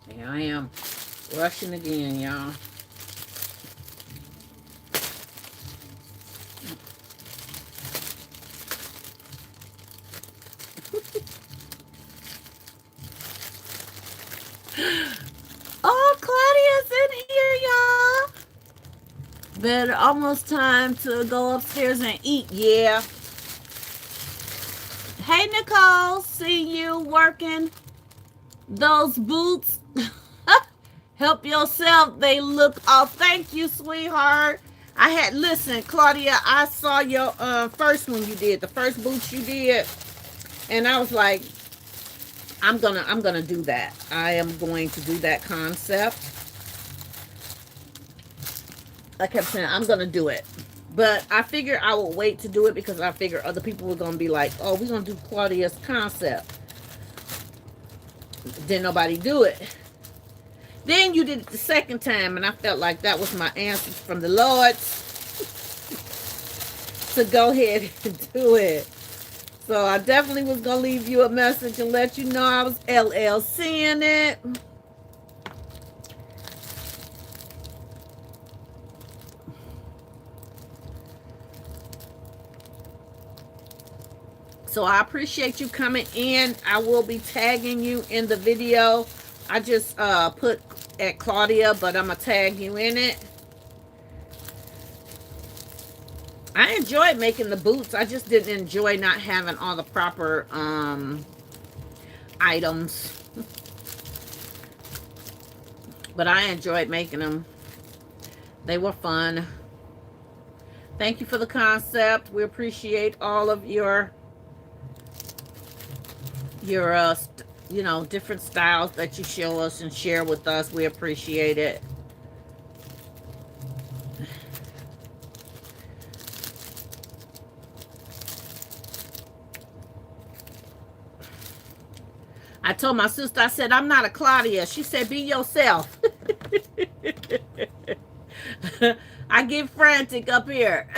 Here I am rushing again, y'all. Oh, Claudia's in here, y'all. But almost time to go upstairs and eat. Yeah. Hey, Nicole. See you working those boots. Help yourself. They look off. Thank you, sweetheart. Listen, Claudia, I saw your first one you did, the first boots you did. And I was like, I'm gonna do that. I am going to do that concept. I kept saying I'm gonna do it. But I figured I would wait to do it because I figured other people were gonna be like, oh, we're gonna do Claudia's concept. Didn't nobody do it. Then you did it the second time, and I felt like that was my answer from the Lord to go ahead and do it. So I definitely was going to leave you a message and let you know I was LLCing it. So I appreciate you coming in. I will be tagging you in the video. I just put at Claudia, but I'm going to tag you in it. I enjoyed making the boots. I just didn't enjoy not having all the proper items. But I enjoyed making them. They were fun. Thank you for the concept. We appreciate all of your different styles that you show us and share with us. We appreciate it. I told my sister, I said, I'm not a Claudia. She said, be yourself. I get frantic up here.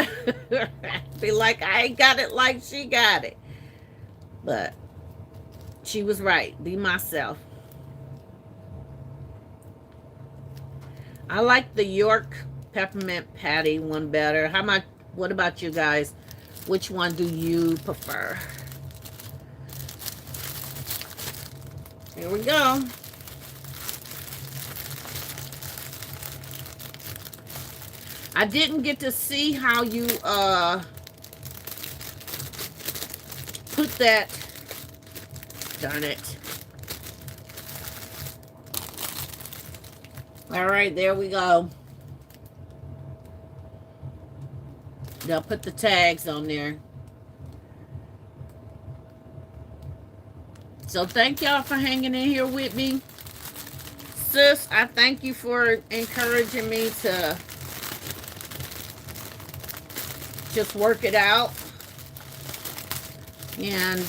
Be like, I ain't got it like she got it. But she was right. Be myself. I like the York peppermint patty one better. What about you guys? Which one do you prefer? Here we go. I didn't get to see how you put that. Darn it. All right, there we go. They'll put the tags on there. So thank y'all for hanging in here with me. Sis, I thank you for encouraging me to just work it out. And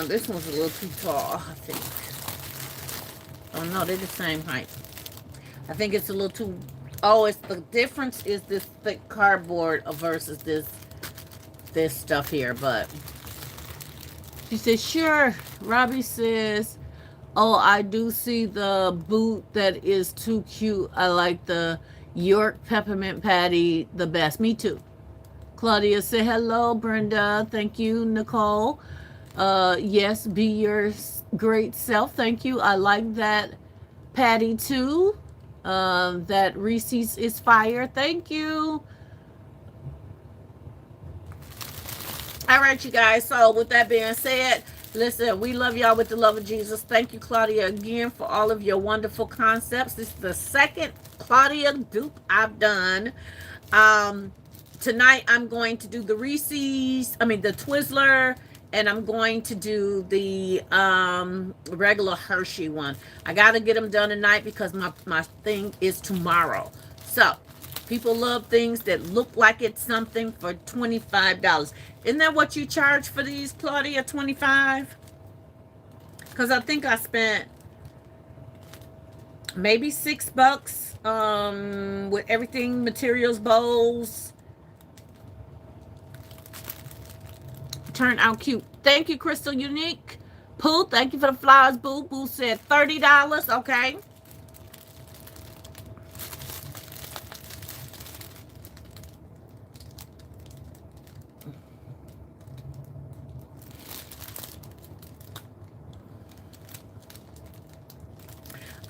this one's a little too tall, I think. Oh no, they're the same height. I think it's a little too... Oh, it's the difference is this thick cardboard versus this stuff here, but... She says, sure. Robbie says, oh, I do see the boot that is too cute. I like the York peppermint patty the best. Me too. Claudia said, hello, Brenda. Thank you, Nicole. Yes, be your great self. Thank you. I like that patty too. That Reese's is fire. Thank you. All right, you guys. So with that being said, listen, we love y'all with the love of Jesus. Thank you, Claudia, again for all of your wonderful concepts. This is the second Claudia dupe I've done. Tonight I'm going to do the Reese's, the Twizzler, and I'm going to do the regular Hershey one. I got to get them done tonight because my thing is tomorrow. So people love things that look like it's something for $25. Isn't that what you charge for these, Claudia? $25? Because I think I spent maybe $6 with everything, materials, bowls. Turned out cute. Thank you, Crystal Unique. Pooh, thank you for the flowers, Boo. Boo said $30. Okay.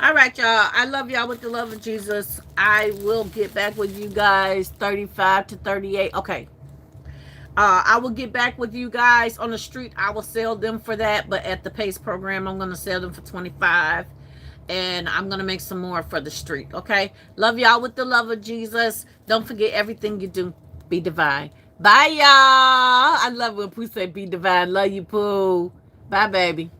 All right, y'all. I love y'all with the love of Jesus. I will get back with you guys 35 to 38. Okay. I will get back with you guys on the street. I will sell them for that, but at the PACE program, I'm going to sell them for 25, and I'm going to make some more for the street. Okay. Love y'all with the love of Jesus. Don't forget, everything you do, be divine. Bye, y'all. I love when Pooh say be divine. Love you, Pooh. Bye, baby.